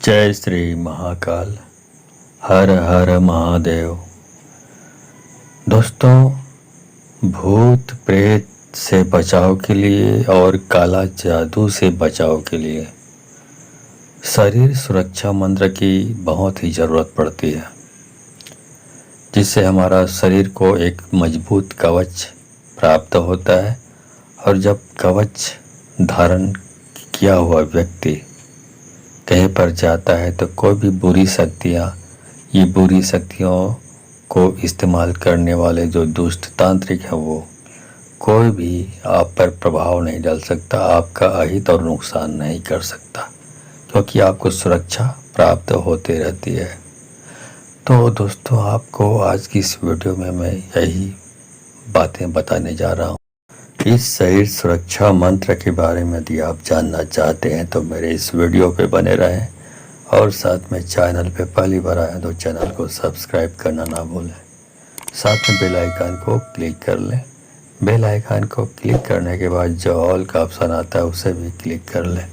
जय श्री महाकाल। हर हर महादेव। दोस्तों, भूत प्रेत से बचाव के लिए और काला जादू से बचाव के लिए शरीर सुरक्षा मंत्र की बहुत ही ज़रूरत पड़ती है, जिससे हमारा शरीर को एक मजबूत कवच प्राप्त होता है। और जब कवच धारण किया हुआ व्यक्ति कहीं पर जाता है तो कोई भी बुरी शक्तियों को इस्तेमाल करने वाले जो दुष्ट तांत्रिक है, वो कोई भी आप पर प्रभाव नहीं डाल सकता, आपका अहित और नुकसान नहीं कर सकता, क्योंकि आपको सुरक्षा प्राप्त होती रहती है। तो दोस्तों, आपको आज की इस वीडियो में मैं यही बातें बताने जा रहा हूँ। इस शरीर सुरक्षा मंत्र के बारे में यदि आप जानना चाहते हैं तो मेरे इस वीडियो पे बने रहें, और साथ में चैनल पे पहली बार आए तो चैनल को सब्सक्राइब करना ना भूलें। साथ में बेल आइकन को क्लिक कर लें। बेल आइकन को क्लिक करने के बाद जो ऑल का ऑप्शन आता है उसे भी क्लिक कर लें,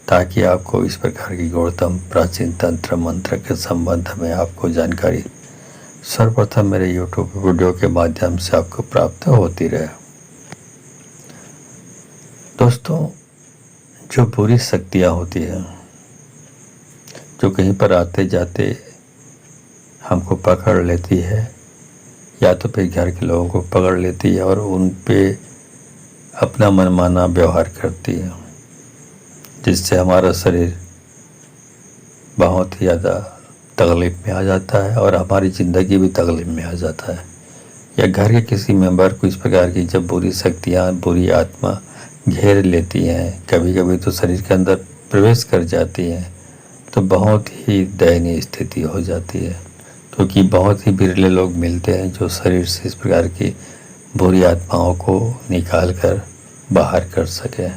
ताकि आपको इस प्रकार की गौरतम प्राचीन तंत्र मंत्र के संबंध में आपको जानकारी सर्वप्रथम मेरे यूट्यूब वीडियो के माध्यम से आपको प्राप्त होती रहे। दोस्तों, जो बुरी शक्तियाँ होती हैं, जो कहीं पर आते जाते हमको पकड़ लेती है, या तो फिर घर के लोगों को पकड़ लेती है और उन पे अपना मनमाना व्यवहार करती है, जिससे हमारा शरीर बहुत ही ज़्यादा तकलीफ में आ जाता है और हमारी ज़िंदगी भी तकलीफ में आ जाता है। या घर के किसी मेंबर को इस प्रकार की जब बुरी शक्तियाँ, बुरी आत्मा घेर लेती हैं, कभी कभी तो शरीर के अंदर प्रवेश कर जाती हैं, तो बहुत ही दयनीय स्थिति हो जाती है, क्योंकि बहुत ही बिरले लोग मिलते हैं जो शरीर से इस प्रकार की बुरी आत्माओं को निकाल कर बाहर कर सकें।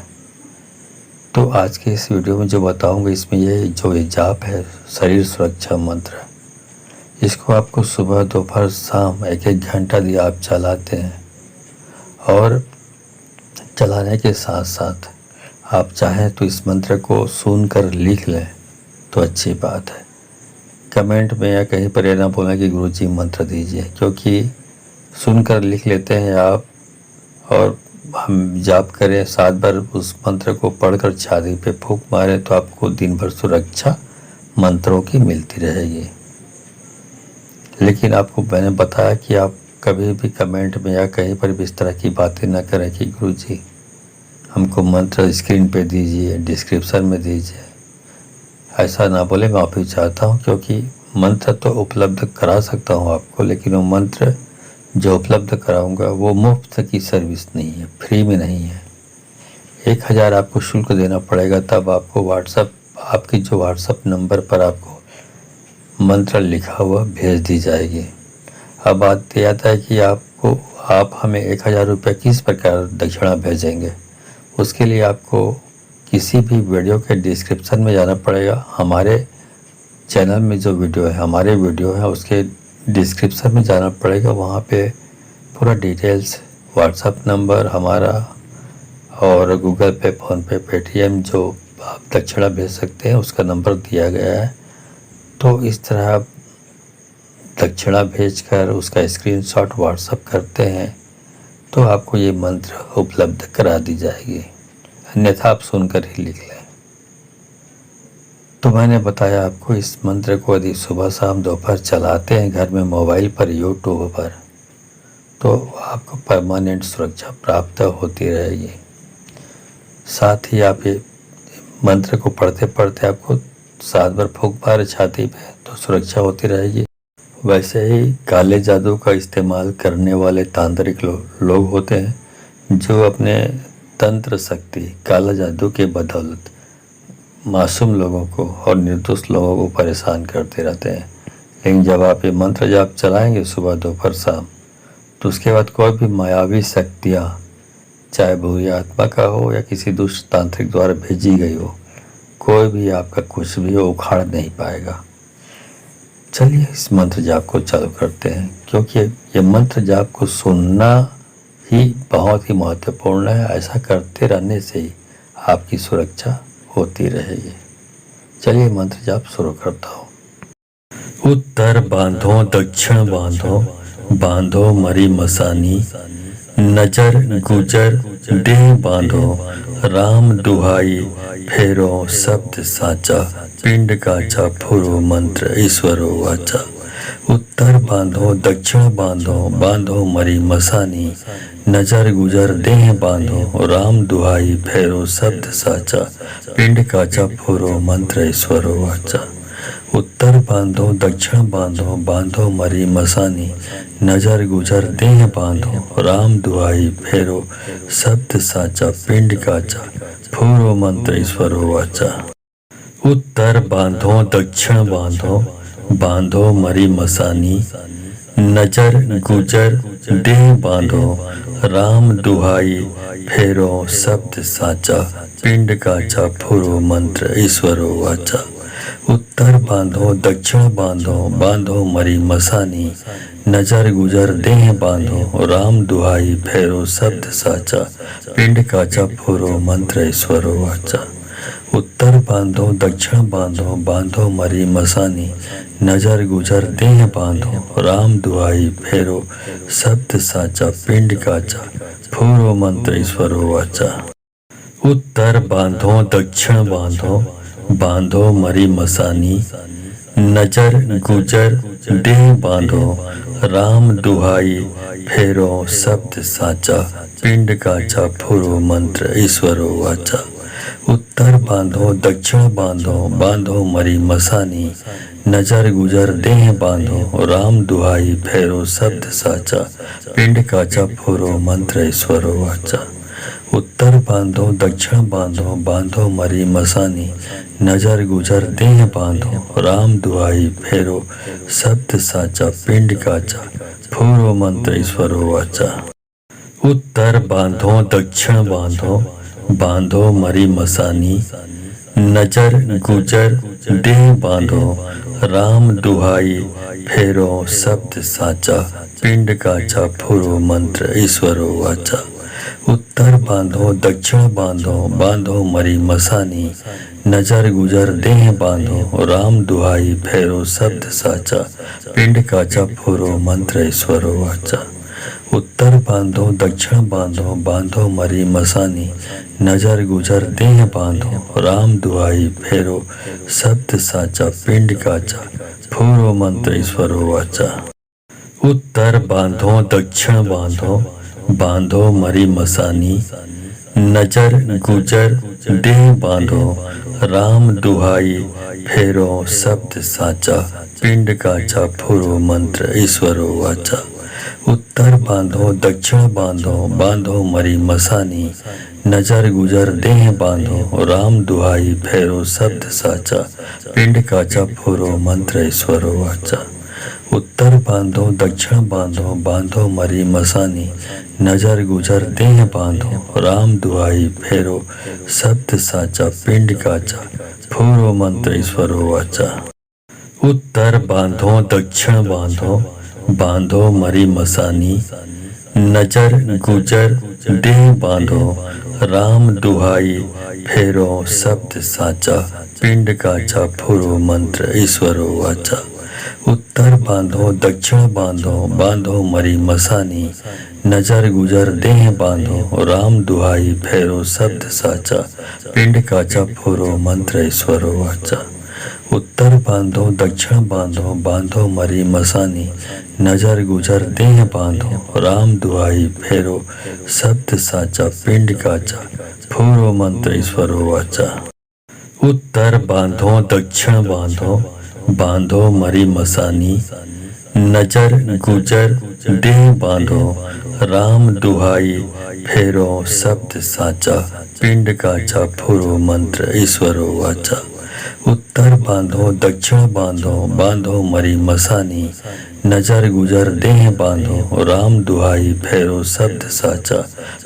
तो आज के इस वीडियो में जो बताऊंगा, इसमें ये जो जाप है शरीर सुरक्षा मंत्र, इसको आपको सुबह दोपहर शाम 1-1 घंटा दिया आप चलाते हैं, और चलाने के साथ साथ आप चाहें तो इस मंत्र को सुनकर लिख लें तो अच्छी बात है। कमेंट में या कहीं पर यह ना बोलें कि गुरुजी मंत्र दीजिए, क्योंकि सुनकर लिख लेते हैं आप और हम जाप करें 7 बार उस मंत्र को पढ़कर छाती पे फूंक मारें तो आपको दिन भर सुरक्षा मंत्रों की मिलती रहेगी। लेकिन आपको मैंने बताया कि आप कभी भी कमेंट में या कहीं पर भी इस तरह की बातें ना करें कि गुरुजी हमको मंत्र स्क्रीन पे दीजिए, डिस्क्रिप्शन में दीजिए, ऐसा ना बोले। मैं माफ़ी चाहता हूँ, क्योंकि मंत्र तो उपलब्ध करा सकता हूँ आपको, लेकिन वो मंत्र जो उपलब्ध कराऊंगा वो मुफ्त की सर्विस नहीं है, फ्री में नहीं है। 1000 आपको शुल्क देना पड़ेगा, तब आपको आपके जो व्हाट्सएप नंबर पर आपको मंत्र लिखा हुआ भेज दी जाएगी। अब बात यह आता है कि आप हमें 1000 रुपये किस प्रकार दक्षिणा भेजेंगे। उसके लिए आपको किसी भी वीडियो के डिस्क्रिप्शन में जाना पड़ेगा। हमारे चैनल में जो वीडियो है, हमारे वीडियो है, उसके डिस्क्रिप्शन में जाना पड़ेगा। वहाँ पे पूरा डिटेल्स, व्हाट्सएप नंबर हमारा और गूगल पे, फ़ोनपे, पेटीएम जो आप दक्षिणा भेज सकते हैं उसका नंबर दिया गया है। तो इस तरह आप दक्षिणा भेजकर उसका स्क्रीनशॉट व्हाट्सएप करते हैं तो आपको ये मंत्र उपलब्ध करा दी जाएगी, अन्यथा आप सुनकर ही लिख लें। तो मैंने बताया आपको, इस मंत्र को यदि सुबह शाम दोपहर चलाते हैं घर में मोबाइल पर, यूट्यूब पर, तो आपको परमानेंट सुरक्षा प्राप्त होती रहेगी। साथ ही आप ये मंत्र को पढ़ते पढ़ते आपको 7 बार फूंक मारे छाती पे तो सुरक्षा होती रहेगी। वैसे ही काले जादू का इस्तेमाल करने वाले तांत्रिक लोग होते हैं, जो अपने तंत्र शक्ति, काला जादू के बदौलत मासूम लोगों को और निर्दोष लोगों को परेशान करते रहते हैं। लेकिन जब आप ये मंत्र जाप चलाएंगे सुबह दोपहर शाम, तो उसके बाद कोई भी मायावी शक्तियाँ, चाहे बुरी आत्मा का हो या किसी दुष्ट तांत्रिक द्वारा भेजी गई हो, कोई भी आपका कुछ भी उखाड़ नहीं पाएगा। चलिए इस मंत्र जाप को चालू करते हैं, क्योंकि ये मंत्र जाप को सुनना ही बहुत ही महत्वपूर्ण है। ऐसा करते रहने से ही आपकी सुरक्षा होती रहेगी। चलिए मंत्र जाप शुरू करता हूँ। उत्तर बांधो दक्षिण बांधो, बांधो मरी मसानी, नजर गुजर देह बांधो, राम दुहाई फेरो शब्द साचा, पिंड काचा फुरो मंत्र ईश्वरो वाचा। उत्तर बांधो दक्षिण बांधो, बांधो मरी मसानी, नजर गुजर देह बांधो, राम दुहाई फेरो शब्द साचा, पिंड काचा फुरो मंत्र ईश्वरो वाचा। उत्तर बांधो दक्षिण बांधो, बांधो मरी मसानी, नजर गुजर देह बांधो, राम दुहाई फेरो शब्द साचा, पिंड काचा फूरो मंत्र ईश्वरो वाचा। उत्तर बांधो दक्षिण बांधो, बांधो मरी मसानी, नजर गुजर देह बांधो, राम दुहाई फेरो शब्द साचा, पिंड काचा फूरो मंत्र ईश्वरो वाचा। उत्तर बांधो दक्षिण बांधो, बांधो मरी मसानी, नजर गुजर देह बांधो, राम दुहाई फेरो शब्द साचा, पिंड काचा फुरो मंत्र ईश्वरो वाचा। उत्तर बांधो दक्षिण बांधो, बांधो मरी मसानी, नजर गुजर देह बांधो, राम दुहाई फेरो शब्द साचा, पिंड काचा फुरो मंत्र ईश्वरो वाचा। उत्तर बांधो दक्षिण बांधो, बांधो मरी मसानी, नजर गुजर देह बांधो, राम दुहाई फेरो शब्द साचा, पिंड काचा फुरो मंत्र ईश्वरो वाचा। उत्तर बांधो दक्षिण बांधो, बांधो मरी मसानी, नजर गुजर देह बांधो, राम दुहाई फेरो शब्द साचा, पिंड काचा फुरो मंत्र ईश्वरो वाचा। उत्तर बांधो दक्षिण बांधो, बांधो मरी मसानी, नजर गुजर देह बांधो, राम दुहाई फेरो शब्द साचा, पिंड काचा फूरो मंत्र ईश्वरो वाचा। उत्तर बांधो दक्षिण बांधो, बांधो मरी मसानी, नजर गुजर देह बांधो, राम दुहाई फेरो शब्द साचा, पिंड काचा फुरो मंत्र ईश्वरो वाचा। उत्तर बांधो दक्षिण बांधो, बांधो मरी मसानी, नजर गुजर देह बांधो, राम दुहाई फेरो शब्द साचा, पिंड काचा फुरो मंत्र ईश्वरो वाचा। उत्तर बांधो दक्षिण बांधो, बांधो मरी मसानी, नजर गुजर देह बांधो, राम दुहाई फेरो शब्द साचा, पिंड काचा फुरो मंत्र ईश्वरो वाचा। उत्तर बांधो दक्षिण बांधो, बांधो मरी मसानी, नजर गुजर देह बांधो, राम दुहाई फेरो शब्द साचा, पिंड काचा फुरो मंत्र ईश्वरो वाचा। उत्तर बांधो दक्षिण बांधो, बांधो मरी मसानी, नजर गुजर देह बांधो, राम दुहाई फेरो शब्द साचा, पिंड काचा फुरो मंत्र ईश्वरो वाचा। उत्तर बांधो दक्षिण बांधो, बांधो मरी मसानी, नजर गुजर देह बांधो, राम दुहाई फेरो शब्द साचा, पिंड काचा फूरो मंत्र ईश्वरो वाचा। उत्तर बांधो दक्षिण बांधो, बांधो मरी मसानी, नजर गुजर देह बांधो, राम दुहाई फेरो शब्द साचा, पिंड काचा फुरो मंत्र ईश्वरो वाचा। उत्तर बांधो दक्षिण बांधो, बांधो मरी मसानी, नजर गुजर देह बांधो, राम दुहाई फेरो शब्द साचा, पिंड काचा फुरो मंत्र ईश्वरो वाचा। उत्तर बांधो दक्षिण बांधो, बांधो मरी मसानी, नजर गुजर देह बांधो, राम दुहाई फेरो शब्द साचा, पिंड काचा फुरो मंत्र ईश्वरो वाचा। उत्तर बांधो दक्षिण बांधो, बांधो मरी मसानी, नजर गुजर देह बांधो, राम दुहाई फेरो शब्द साचा, पिंड काचा फुरो मंत्र ईश्वरो वाचा। उत्तर बांधो दक्षिण बांधो, बांधो मरी मसानी, नजर गुजर देह बांधो, राम दुहाई फेरो शब्द साचा,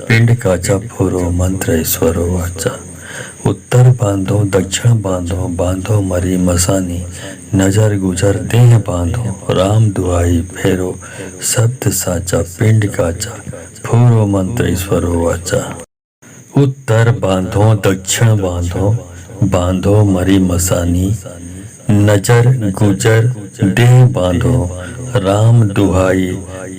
पिंड काचा फुरो मंत्र ईश्वरो वाचा। उत्तर बांधो दक्षिण बांधो, बांधो मरी मसानी, नजर गुजर देह बांधो, राम दुहाई फेरो शब्द साचा, पिंड काचा फुरो मंत्र ईश्वरो वाचा। उत्तर बांधो दक्षिण बांधो, बांधो मरी मसानी, नजर गुजर देह बांधो, राम दुहाई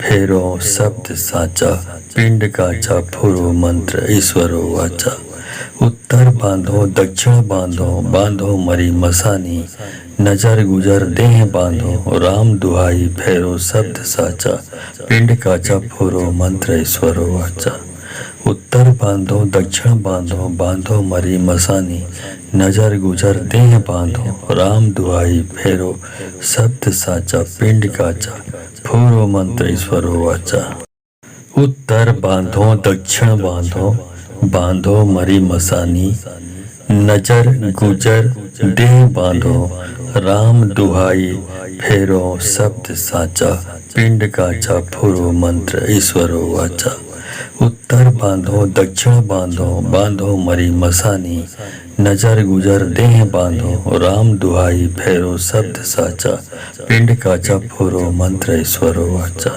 फेरो शब्द साचा, पिंड काचा फुरो मंत्र ईश्वरो वाचा। उत्तर बांधो दक्षिण बांधो, बांधो मरी मसानी, नजर गुजर देह बांधो, राम दुहाई फेरो शब्द साचा, पिंड काचा फुरो मंत्र ईश्वरो वाचा। उत्तर बांधो दक्षिण बांधो, बांधो मरी मसानी, नजर गुजर देह बांधो, राम दुहाई फेरो शब्द साचा, पिंड काचा फूरो मंत्र ईश्वरो वाचा। उत्तर बांधो दक्षिण बांधो, बांधो मरी मसानी, नजर गुजर देह बांधो, राम दुहाई फेरो शब्द साचा, पिंड काचा फूरो मंत्र ईश्वरो वाचा। उत्तर बांधो दक्षिण बांधो, बांधो मरी मसानी, नजर गुजर देह बांधो, राम दुहाई फेरो शब्द साचा, पिंड काचा फुरो मंत्र ईश्वरो वाचा।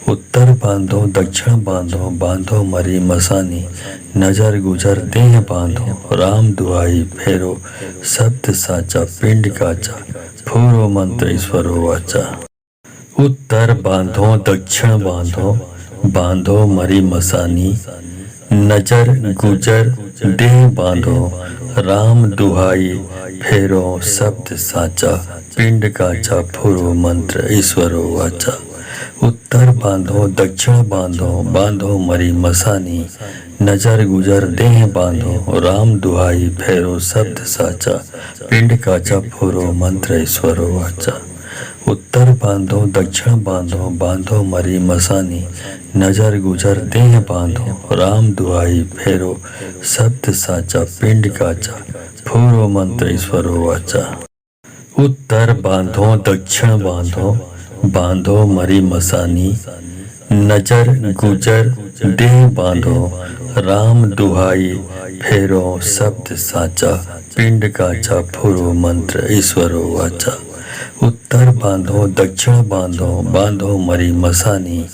उत्तर बांधो दक्षिण बांधो, बांधो मरी मसानी, नजर गुजर देह बांधो, राम दुहाई फेरो शब्द साचा, पिंड काचा फुरो मंत्र ईश्वरो वाचा। उत्तर बांधो दक्षिण बांधो, बांधो मरी मसानी, नजर गुजर देह बांधो, राम दुहाई फेरो शब्द साचा, पिंड काचा फुरो मंत्र ईश्वरो वाचा। उत्तर बांधो दक्षिण बांधो, बांधो मरी मसानी, नजर गुजर देह बांधो, राम दुहाई फेरो शब्द साचा, पिंड काचा फुरो मंत्र ईश्वरो वाचा। उत्तर बांधो दक्षिण बांधो, बांधो मरी मसानी, नजर गुजर देह बांधो, राम दुहाई फेरो शब्द साचा, पिंड काचा फूरो मंत्र ईश्वरो वाचा। उत्तर बांधो दक्षिण बांधो, बांधो मरी मसानी, नजर गुजर देह बांधो, राम दुहाई फेरो शब्द साचा, पिंड काचा फुरो मंत्र ईश्वरो वाचा। उत्तर बांधो दक्षिण बांधो, बांधो मरी मसानी,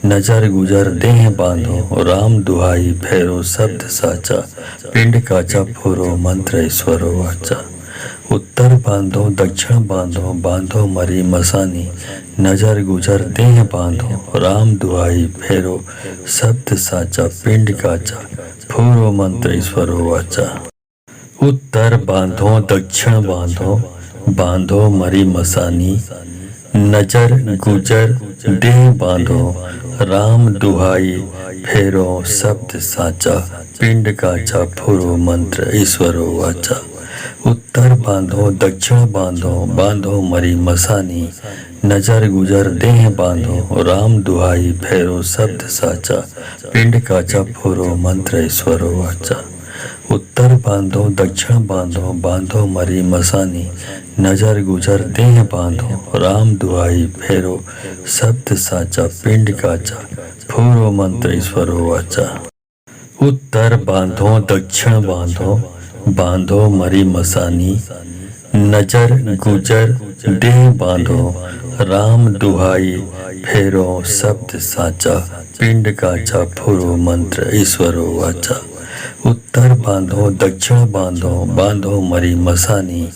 नजर गुजर देह बांधो, राम दुहाई फेरो शब्द साचा, पिंड काचा फुरो मंत्र ईश्वरो वाचा। उत्तर बांधो दक्षिण बांधो, बांधो मरी मसानी, नजर गुजर देह बांधो, राम दुहाई फेरो शब्द साचा, पिंड काचा फुरो मंत्र ईश्वरो वाचा। उत्तर बांधो दक्षिण बांधो, बांधो मरी मसानी, नजर गुजर देह बांधो, राम दुहाई फेरो शब्द साचा, पिंड काचा फुरो मंत्र ईश्वरो वाचा। उत्तर बांधो दक्षिण बांधो, बांधो मरी मसानी, नजर गुजर देह बांधो, राम दुहाई फेरो शब्द साचा, पिंड काचा फुरो मंत्र ईश्वरो वाचा। उत्तर बांधो दक्षिण बांधो, बांधो मरी मसानी, नजर गुजर देह बांधो, राम दुहाई फेरो शब्द साचा, पिंड काचा फुरो मंत्र ईश्वरो वाचा। उत्तर बांधो दक्षिण बांधो, बांधो मरी मसानी, नजर गुजर देह बांधो, राम दुहाई फेरो शब्द साचा, पिंड काचा फुरो मंत्र ईश्वरो वाचा। उत्तर बांधो दक्षिण बांधो, बांधो मरी मसानी,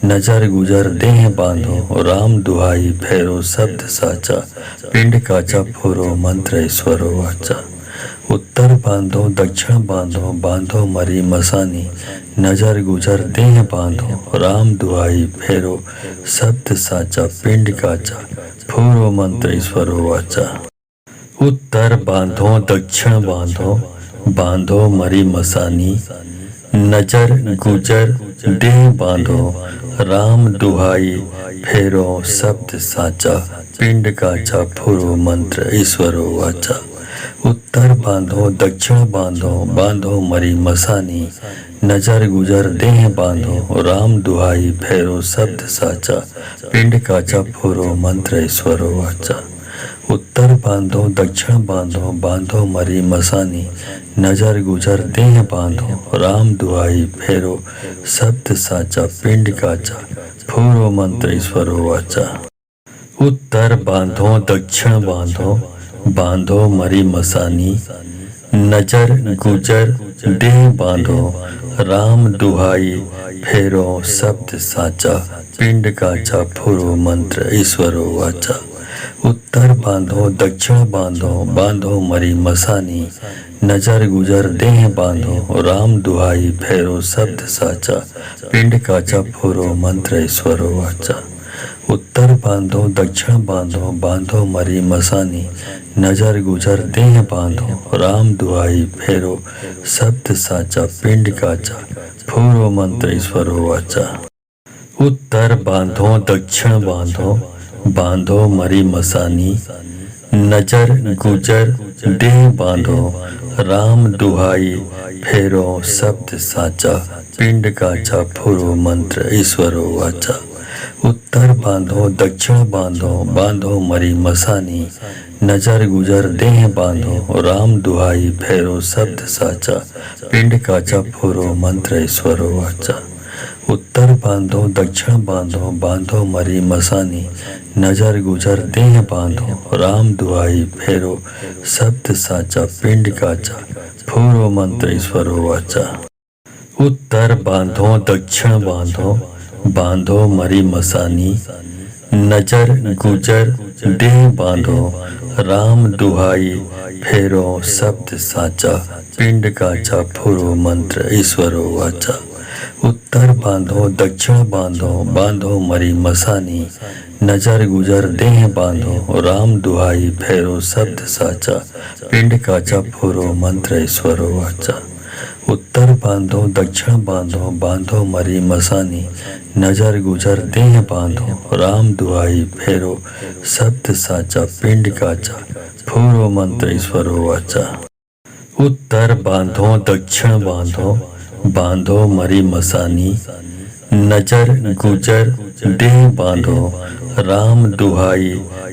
नजर गुजर देह बांधो, राम दुहाई फेरो शब्द साचा, पिंड काचा फुरो मंत्र ईश्वरो वाचा। उत्तर बांधो दक्षिण बांधो, बांधो मरी मसानी, नजर गुजर देह बांधो, राम दुहाई फेरो शब्द साचा, पिंड काचा फुरो मंत्र ईश्वरो वाचा। उत्तर बांधो दक्षिण बांधो, बांधो मरी मसानी, नजर गुजर देह बांधो, राम दुहाई फेरो शब्द साचा, पिंड काचा फुरो मंत्र ईश्वरो वाचा। उत्तर बांधो दक्षिण बांधो, बांधो मरी मसानी, नजर गुजर देह बांधो, राम दुहाई फेरो शब्द साचा, पिंड काचा फुरो मंत्र ईश्वरो वाचा। उत्तर बांधो दक्षिण बांधो, बांधो मरी मसानी, नजर गुजर देह बांधो, राम दुहाई फेरो शब्द साचा, पिंड काचा फुरो मंत्र ईश्वरो वाचा। उत्तर बांधो दक्षिण बांधो, बांधो मरी मसानी, नजर गुजर देह बांधो, राम दुहाई फेरो शब्द साचा, पिंड काचा फुरो मंत्र ईश्वरो वाचा। उत्तर बांधो दक्षिण बांधो, बांधो मरी मसानी, नजर गुजर देह बांधो, राम दुहाई फेरो शब्द साचा, पिंड काचा फुरो मंत्र ईश्वरो वाचा। उत्तर बांधो दक्षिण बांधो, बांधो मरी मसानी, नजर गुजर देह बांधो, राम दुहाई फेरो शब्द साचा, पिंड काचा फूरो मंत्र ईश्वरो वाचा। उत्तर बांधो दक्षिण बांधो, बांधो मरी मसानी, नजर गुजर देह बांधो, राम दुहाई फेरो शब्द साचा, पिंड काचा फुरो मंत्र ईश्वरो वाचा। उत्तर बांधो दक्षिण बांधो, बांधो मरी मसानी, नजर गुजर देह बांधो, राम दुहाई फेरो शब्द साचा, पिंड काचा फुरो मंत्र ईश्वरो वाचा। उत्तर बांधो दक्षिण बांधो, बांधो मरी मसानी, नजर गुजर देह बांधो, राम दुहाई फेरो शब्द साचा, पिंड काचा फुरो मंत्र ईश्वरो वाचा। उत्तर बांधो दक्षिण बांधो, बांधो मरी मसानी, नजर गुजर देह बांधो, राम दुहाई फेरो शब्द साचा, पिंड काचा फुरो मंत्र ईश्वरो वाचा। उत्तर बांधो दक्षिण बांधो, बांधो मरी मसानी, नजर गुजर देह बांधो, राम दुहाई फेरो शब्द साचा, पिंड काचा फुरो मंत्र ईश्वरो वाचा। उत्तर बांधो दक्षिण बांधो, बांधो मरी मसानी, नजर गुजर देह बांधो, राम दुहाई फेरो शब्द साचा, पिंड काचा फुरो मंत्र ईश्वरो वाचा। उत्तर बांधो दक्षिण बांधो, बांधो मरी मसानी, नजर गुजर देह बांधो, राम दुहाई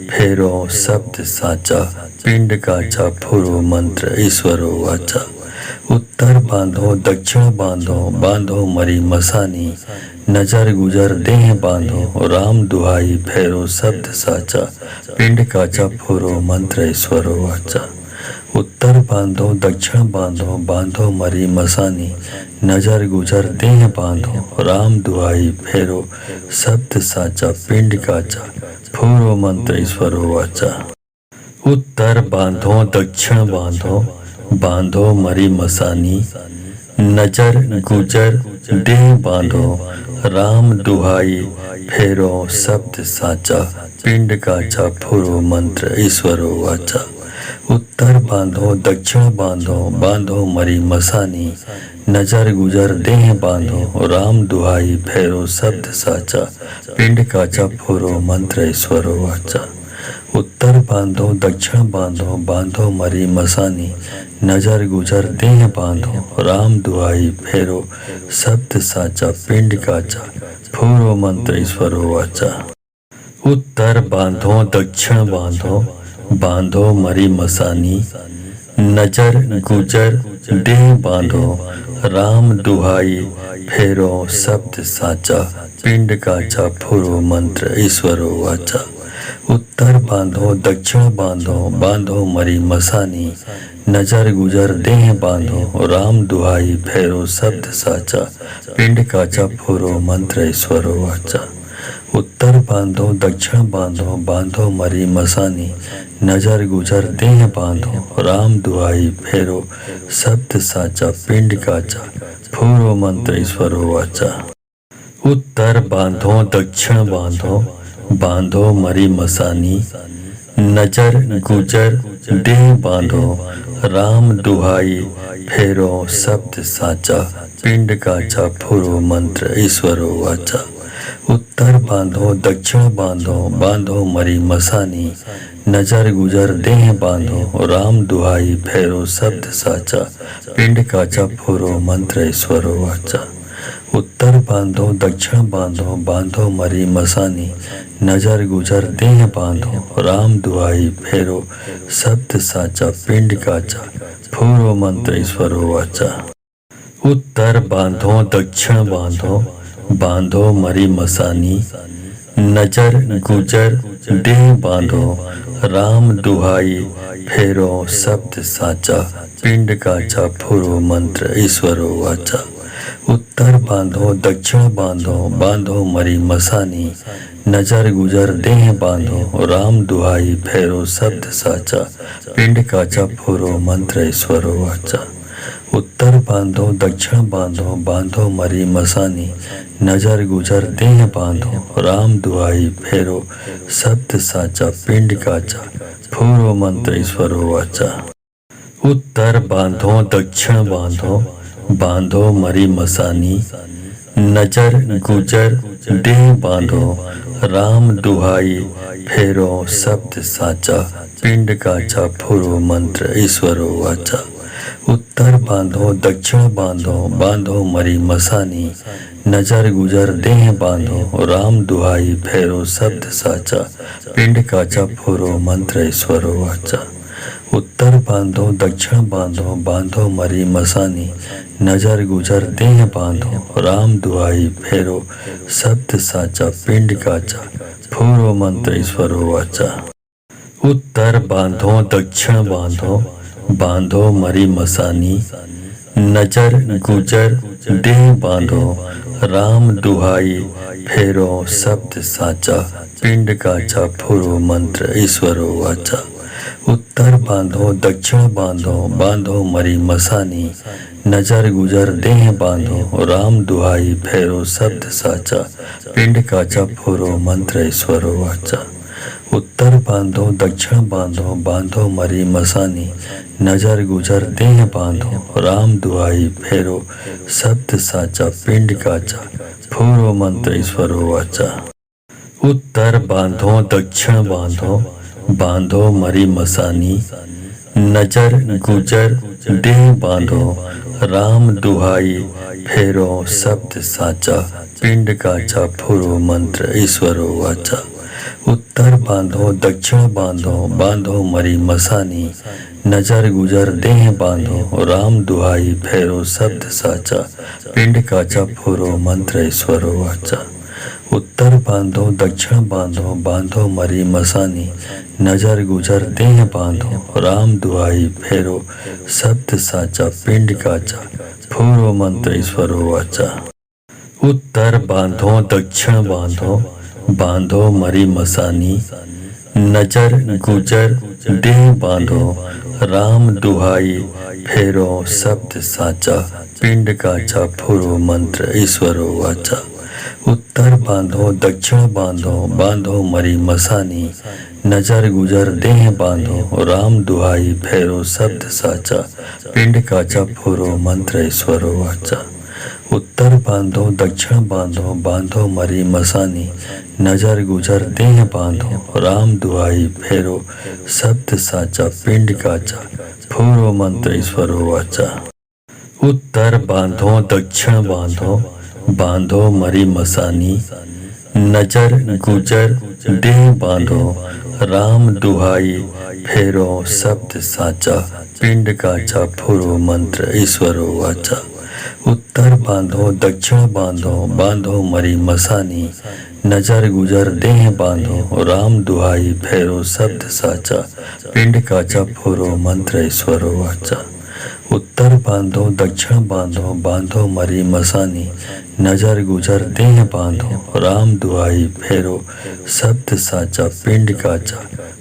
फेरो शब्द साचा, पिंड काचा फुरो मंत्र ईश्वरो वाचा। उत्तर बांधो दक्षिण बांधो, बांधो मरी मसानी, नजर गुजर देह बांधो, राम दुहाई फेरो शब्द साचा, पिंड काचा फुरो मंत्र ईश्वरो वाचा। उत्तर बांधो दक्षिण बांधो, बांधो मरी मसानी, नजर गुजर देह बांधो, राम दुहाई फेरो शब्द साचा, पिंड काचा फुरो मंत्र ईश्वरो वाचा। उत्तर बांधो दक्षिण बांधो, बांधो मरी मसानी, नजर गुजर देह बांधो, राम दुहाई फेरो शब्द साचा, पिंड काचा फुरो मंत्र ईश्वरो वाचा। उत्तर बांधो दक्षिण बांधो, बांधो मरी मसानी, नजर गुजर देह बांधो, राम दुहाई फेरो शब्द साचा, पिंड काचा फुरो मंत्र ईश्वरो वाचा। उत्तर बांधो दक्षिण बांधो, बांधो मरी मसानी, नजर गुजर देह बांधो, राम दुहाई फेरो शब्द साचा, पिंड काचा फुरो मंत्र ईश्वरो वाचा। उत्तर बांधो दक्षिण बांधो, बांधो मरी मसानी, नजर गुजर देह बांधो, राम दुहाई फेरो शब्द साचा, पिंड काचा फुरो मंत्र ईश्वरो वाचा। उत्तर बांधो दक्षिण बांधो, बांधो मरी मसानी, नजर गुजर देह बांधो, राम दुहाई फेरो शब्द साचा, पिंड काचा फुरो मंत्र ईश्वरो वाचा। उत्तर बांधो दक्षिण बांधो, बांधो मरी मसानी, नजर गुजर देह बांधो, राम दुहाई फेरो शब्द साचा, पिंड काचा फुरो मंत्र ईश्वरो वाचा। उत्तर बांधो दक्षिण बांधो, बांधो मरी मसानी, नजर गुजर देह बांधो, राम दुहाई फेरो शब्द साचा, पिंड काचा फुरो मंत्र ईश्वरो वाचा। उत्तर बांधो दक्षिण बांधो, बांधो मरी मसानी, नजर गुजर देह बांधो, राम दुहाई फेरो शब्द साचा, पिंड काचा फुरो मंत्र ईश्वरो वाचा। उत्तर बांधो दक्षिण बांधो, बांधो मरी मसानी, नजर गुजर देह बांधो, राम दुहाई फेरो शब्द साचा, पिंड काचा फुरो मंत्र ईश्वरो वाचा। उत्तर बांधो दक्षिण बांधो, बांधो मरी मसानी, नजर गुजर देह बांधो, राम दुहाई फेरो शब्द साचा, पिंड काचा फुरो मंत्र ईश्वरो वाचा। उत्तर बांधो दक्षिण बांधो, बांधो मरी मसानी, नजर गुजर देह बांधो, राम दुहाई फेरो शब्द साचा, पिंड काचा फोरो मंत्र ईश्वरो वाचा। उत्तर बांधो दक्षिण बांधो, बांधो मरी मसानी, नजर गुजर देह बांधो, राम दुहाई फेरो शब्द साचा, पिंड काचा फोरो मंत्र ईश्वरो वाचा। उत्तर बांधो दक्षिण बांधो, बांधो मरी मसानी, नजर गुजर देह बांधो, राम दुहाई फेरो शब्द साचा, पिंड काचा फुरो मंत्र ईश्वरो वाचा। उत्तर बांधो दक्षिण बांधो, बांधो मरी मसानी, नजर गुजर देह बांधो, राम दुहाई फेरो शब्द साचा, पिंड काचा फुरो मंत्र ईश्वरो वाचा। उत्तर बांधो दक्षिण बांधो, बांधो मरी मसानी, नजर गुजर देह बांधो, राम दुहाई फेरो शब्द साचा, पिंड काचा फोरो मंत्र ईश्वरो वाचा। उत्तर बांधो दक्षिण बांधो, बांधो मरी मसानी, नजर गुजर देह बांधो, राम दुहाई फेरो शब्द साचा, पिंड काचा फोरो मंत्र ईश्वरो वाचा। उत्तर बांधो दक्षिण बांधो, बांधो मरी मसानी, नजर गुजर देह बांधो, राम दुहाई फेरो शब्द साचा, पिंड काचा फोरो मंत्र ईश्वरो वाचा। उत्तर बांधो दक्षिण बांधो, बांधो मरी मसानी, नजर गुजर देह बांधो, राम दुहाई फेरो शब्द साचा, पिंड काचा फोरो मंत्र ईश्वरो वाचा। उत्तर बांधो दक्षिण बांधो, बांधो मरी मसानी, नजर गुजर देह बांधो, राम दुहाई फेरो शब्द साचा, पिंड काचा फोरो मंत्र ईश्वरो वाचा। उत्तर बांधो दक्षिण बांधो, बांधो मरी मसानी, नजर गुजर देह बांधो, राम दुहाई फेरो शब्द साचा, पिंड काचा फोरो मंत्र ईश्वरो वाचा। उत्तर बांधो दक्षिण बांधो, बांधो मरी मसानी, नजर गुजर देह बांधो, राम दुहाई फेरो शब्द साचा, पिंड काचा फोरो मंत्र ईश्वरो वाचा। उत्तर बांधो दक्षिण बांधो, बांधो मरी मसानी, नजर गुजर देह बांधो, राम दुहाई फेरो शब्द साचा, पिंड काचा फोरो मंत्र ईश्वरो वाचा। उत्तर बांधो दक्षिण बांधो, बांधो मरी मसानी, नजर गुजर देह बांधो, राम दुहाई फेरो शब्द साचा, पिंड काचा फोरो मंत्र ईश्वरो वाचा। उत्तर बांधो दक्षिण बांधो, बांधो मरी मसानी, नजर गुजर देह बांधो, राम दुहाई फेरो शब्द साचा, पिंड काचा फोरो मंत्र ईश्वरो वाचा। उत्तर बांधो दक्षिण बांधो, बांधो मरी मसानी, नजर गुजर देह बांधो, राम दुहाई फेरो शब्द साचा, पिंड काचा फोरो मंत्र ईश्वरो वाचा। उत्तर बांधो दक्षिण बांधो, बांधो मरी मसानी, नजर गुजर देह बांधो, राम दुहाई फेरो शब्द साचा, पिंड काचा फोरो मंत्र ईश्वरो वाचा। उत्तर बांधो दक्षिण बांधो, बांधो मरी मसानी, नजर गुजर देह बांधो, राम दुहाई फेरो शब्द साचा, पिंड काचा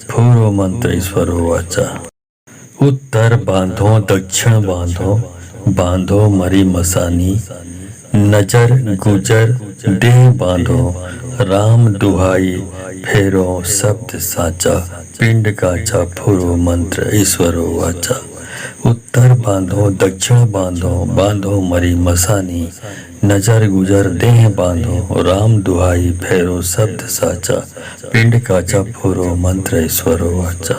फोरो मंत्र ईश्वरो वाचा। उत्तर बांधो दक्षिण बांधो, बांधो मरी मसानी, नजर गुजर देह बांधो, राम दुहाई फेरो शब्द साचा, पिंड काचा फोरो मंत्र ईश्वरो वाचा। उत्तर बांधो दक्षिण बांधो, बांधो मरी मसानी, नजर गुजर देह बांधो, राम दुहाई फेरो शब्द साचा, पिंड काचा फोरो मंत्र ईश्वरो वाचा।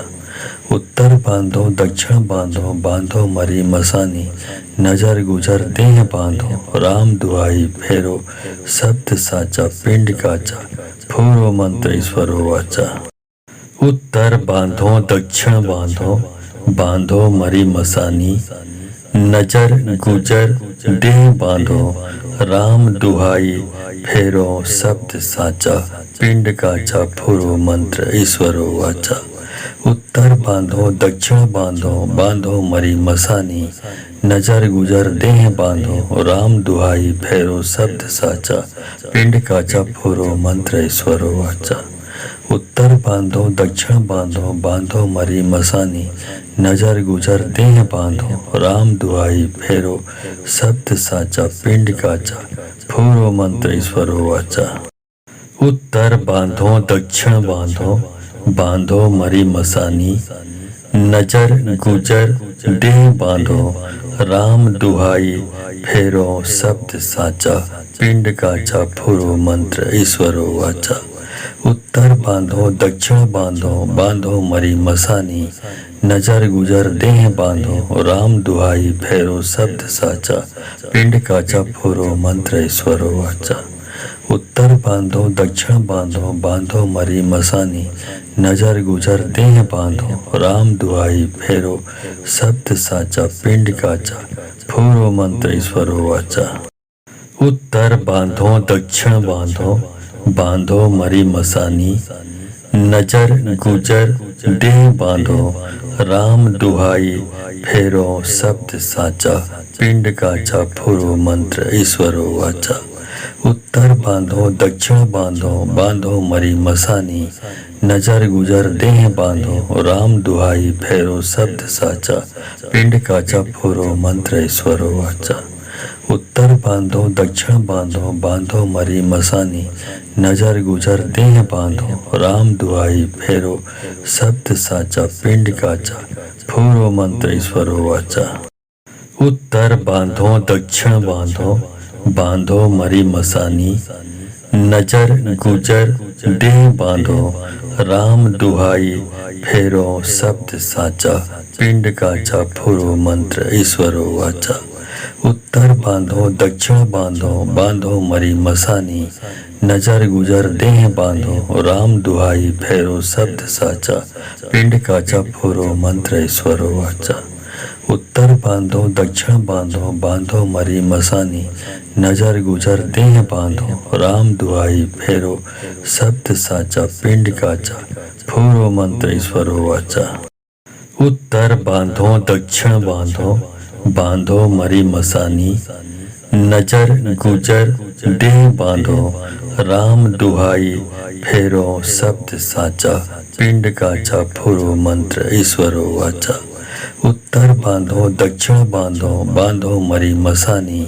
उत्तर बांधो दक्षिण बांधो, बांधो मरी मसानी, नजर गुजर देह बांधो, राम दुहाई फेरो शब्द साचा, पिंड काचा फोरो मंत्र ईश्वरो वाचा। उत्तर बांधो दक्षिण बांधो, बांधो मरी मसानी, नजर गुजर देह बांधो, राम दुहाई फेरो शब्द साचा, पिंड काचा फोरो मंत्र ईश्वरो वाचा। उत्तर बांधो दक्षिण बांधो, बांधो मरी मसानी, नजर गुजर देह बांधो राम दुहाई भैरो शब्द साचा पिंड काचा फोरो मंत्र ईश्वरो वाचा। उत्तर बांधो दक्षिण बांधो बांधो मरी मसानी नजर गुजर देह बांधो राम दुहाई फेरो शब्द साचा पिंड काचा फोरो मंत्र ईश्वरो वाचा। उत्तर बांधो दक्षिण बांधो बांधो मरी मसानी नजर गुजर देह बांधो राम दुहाई फेरो शब्द साचा पिंड काचा फोरो मंत्र ईश्वरो वाचा। उत्तर बांधो दक्षिण बांधो बांधो मरी मसानी नजर गुजर देह बांधो राम दुहाई भैरो शब्द साचा पिंड काचा फोरो मंत्र ईश्वरो वाचा। उत्तर बांधो दक्षिण बांधो बांधो मरी मसानी नजर गुजर देह बांधो राम दुहाई भैरो शब्द साचा पिंड काचा फोरो मंत्र ईश्वरो वाचा। उत्तर बांधो दक्षिण बांधो बांधो मरी मसानी नजर गुजर देह बांधो राम दुहाई फेरो शब्द साचा पिंड काचा फोरो मंत्र ईश्वरो वाचा। उत्तर बांधो दक्षिण बांधो बांधो मरी मसानी नजर गुजर देह बांधो राम दुहाई फेरो शब्द साचा पिंड काचा फोरो मंत्र ईश्वरो वाचा। उत्तर बांधो दक्षिण बांधो बांधो मरी मसानी नजर गुजर देह बांधो राम दुहाई फेरो शब्द साचा पिंड काचा फोरो मंत्र ईश्वरो वाचा। उत्तर बांधो दक्षिण बांधो बांधो मरी मसानी नजर गुजर देह बांधो राम दुहाई फेरो शब्द साचा पिंड काचा फोरो मंत्र ईश्वरो वाचा। उत्तर बांधो दक्षिण बांधो बांधो मरी मसानी नजर गुजर देह बांधो राम दुहाई भैरो शब्द साचा पिंड काचा फोरो मंत्र ईश्वरो वाचा। उत्तर बांधो दक्षिण बांधो बांधो मरी मसानी नजर गुजर देह बांधो राम दुहाई भैरो शब्द साचा पिंड काचा फोरो मंत्र ईश्वरो वाचा। उत्तर बांधो दक्षिण बांधो बांधो मरी मसानी नजर गुजर देह बांधो राम दुहाई फेरो शब्द साचा पिंड काचा फोरो मंत्र ईश्वरो वाचा। उत्तर बांधो दक्षिण बांधो बांधो मरी मसानी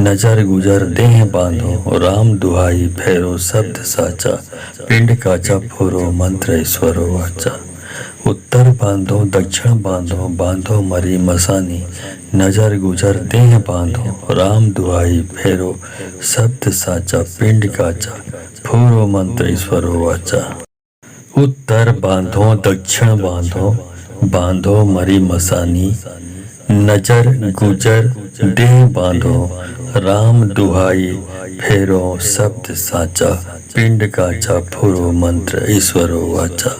नजर गुजर देह बांधो राम दुहाई फेरो शब्द साचा पिंड काचा फोरो मंत्र ईश्वरो वाचा। उत्तर बांधो दक्षिण बांधो बांधो मरी मसानी नजर गुजर देह बांधो राम दुहाई फेरो शब्द साचा पिंड काचा फोरो मंत्र ईश्वरो वाचा। उत्तर बांधो दक्षिण बांधो बांधो मरी मसानी नजर गुजर देह बांधो राम दुहाई फेरो शब्द साचा पिंड काचा फोरो मंत्र ईश्वरो वाचा।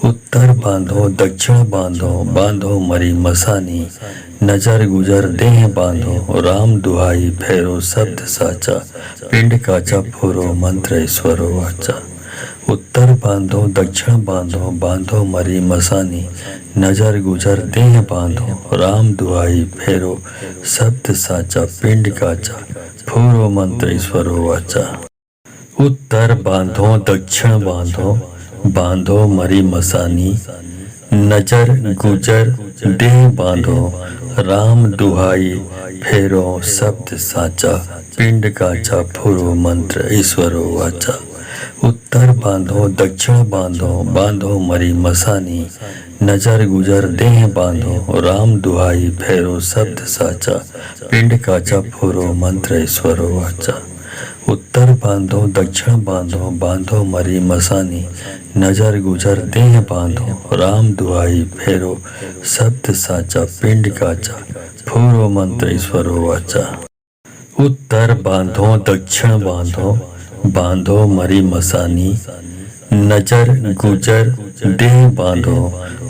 उत्तर बांधो दक्षिण बांधो बांधो मरी मसानी नजर गुजर देह बांधो राम दुहाई भैरो शब्द साचा पिंड काचा फोरो मंत्र ईश्वरो वाचा। उत्तर बांधो दक्षिण बांधो बांधो मरी मसानी नजर गुजर देह बांधो राम दुहाई भैरो शब्द साचा पिंड काचा फोरो मंत्र ईश्वरो वाचा। उत्तर बांधो दक्षिण बांधो बांधो मरी मसानी नजर गुजर देह बांधो राम दुहाई फेरो शब्द साचा पिंड काचा फोरो मंत्र ईश्वरो वाचा। उत्तर बांधो दक्षिण बांधो बांधो मरी मसानी नजर गुजर देह बांधो राम दुहाई फेरो शब्द साचा पिंड काचा फोरो मंत्र ईश्वरो वाचा। उत्तर बांधो दक्षिण बांधो बांधो मरी मसानी नजर गुजर देह बांधो राम दुहाई फेरो शब्द साचा पिंड काचा फोरो मंत्र ईश्वरो वाचा। उत्तर बांधो दक्षिण बांधो बांधो मरी मसानी नजर गुजर देह बांधो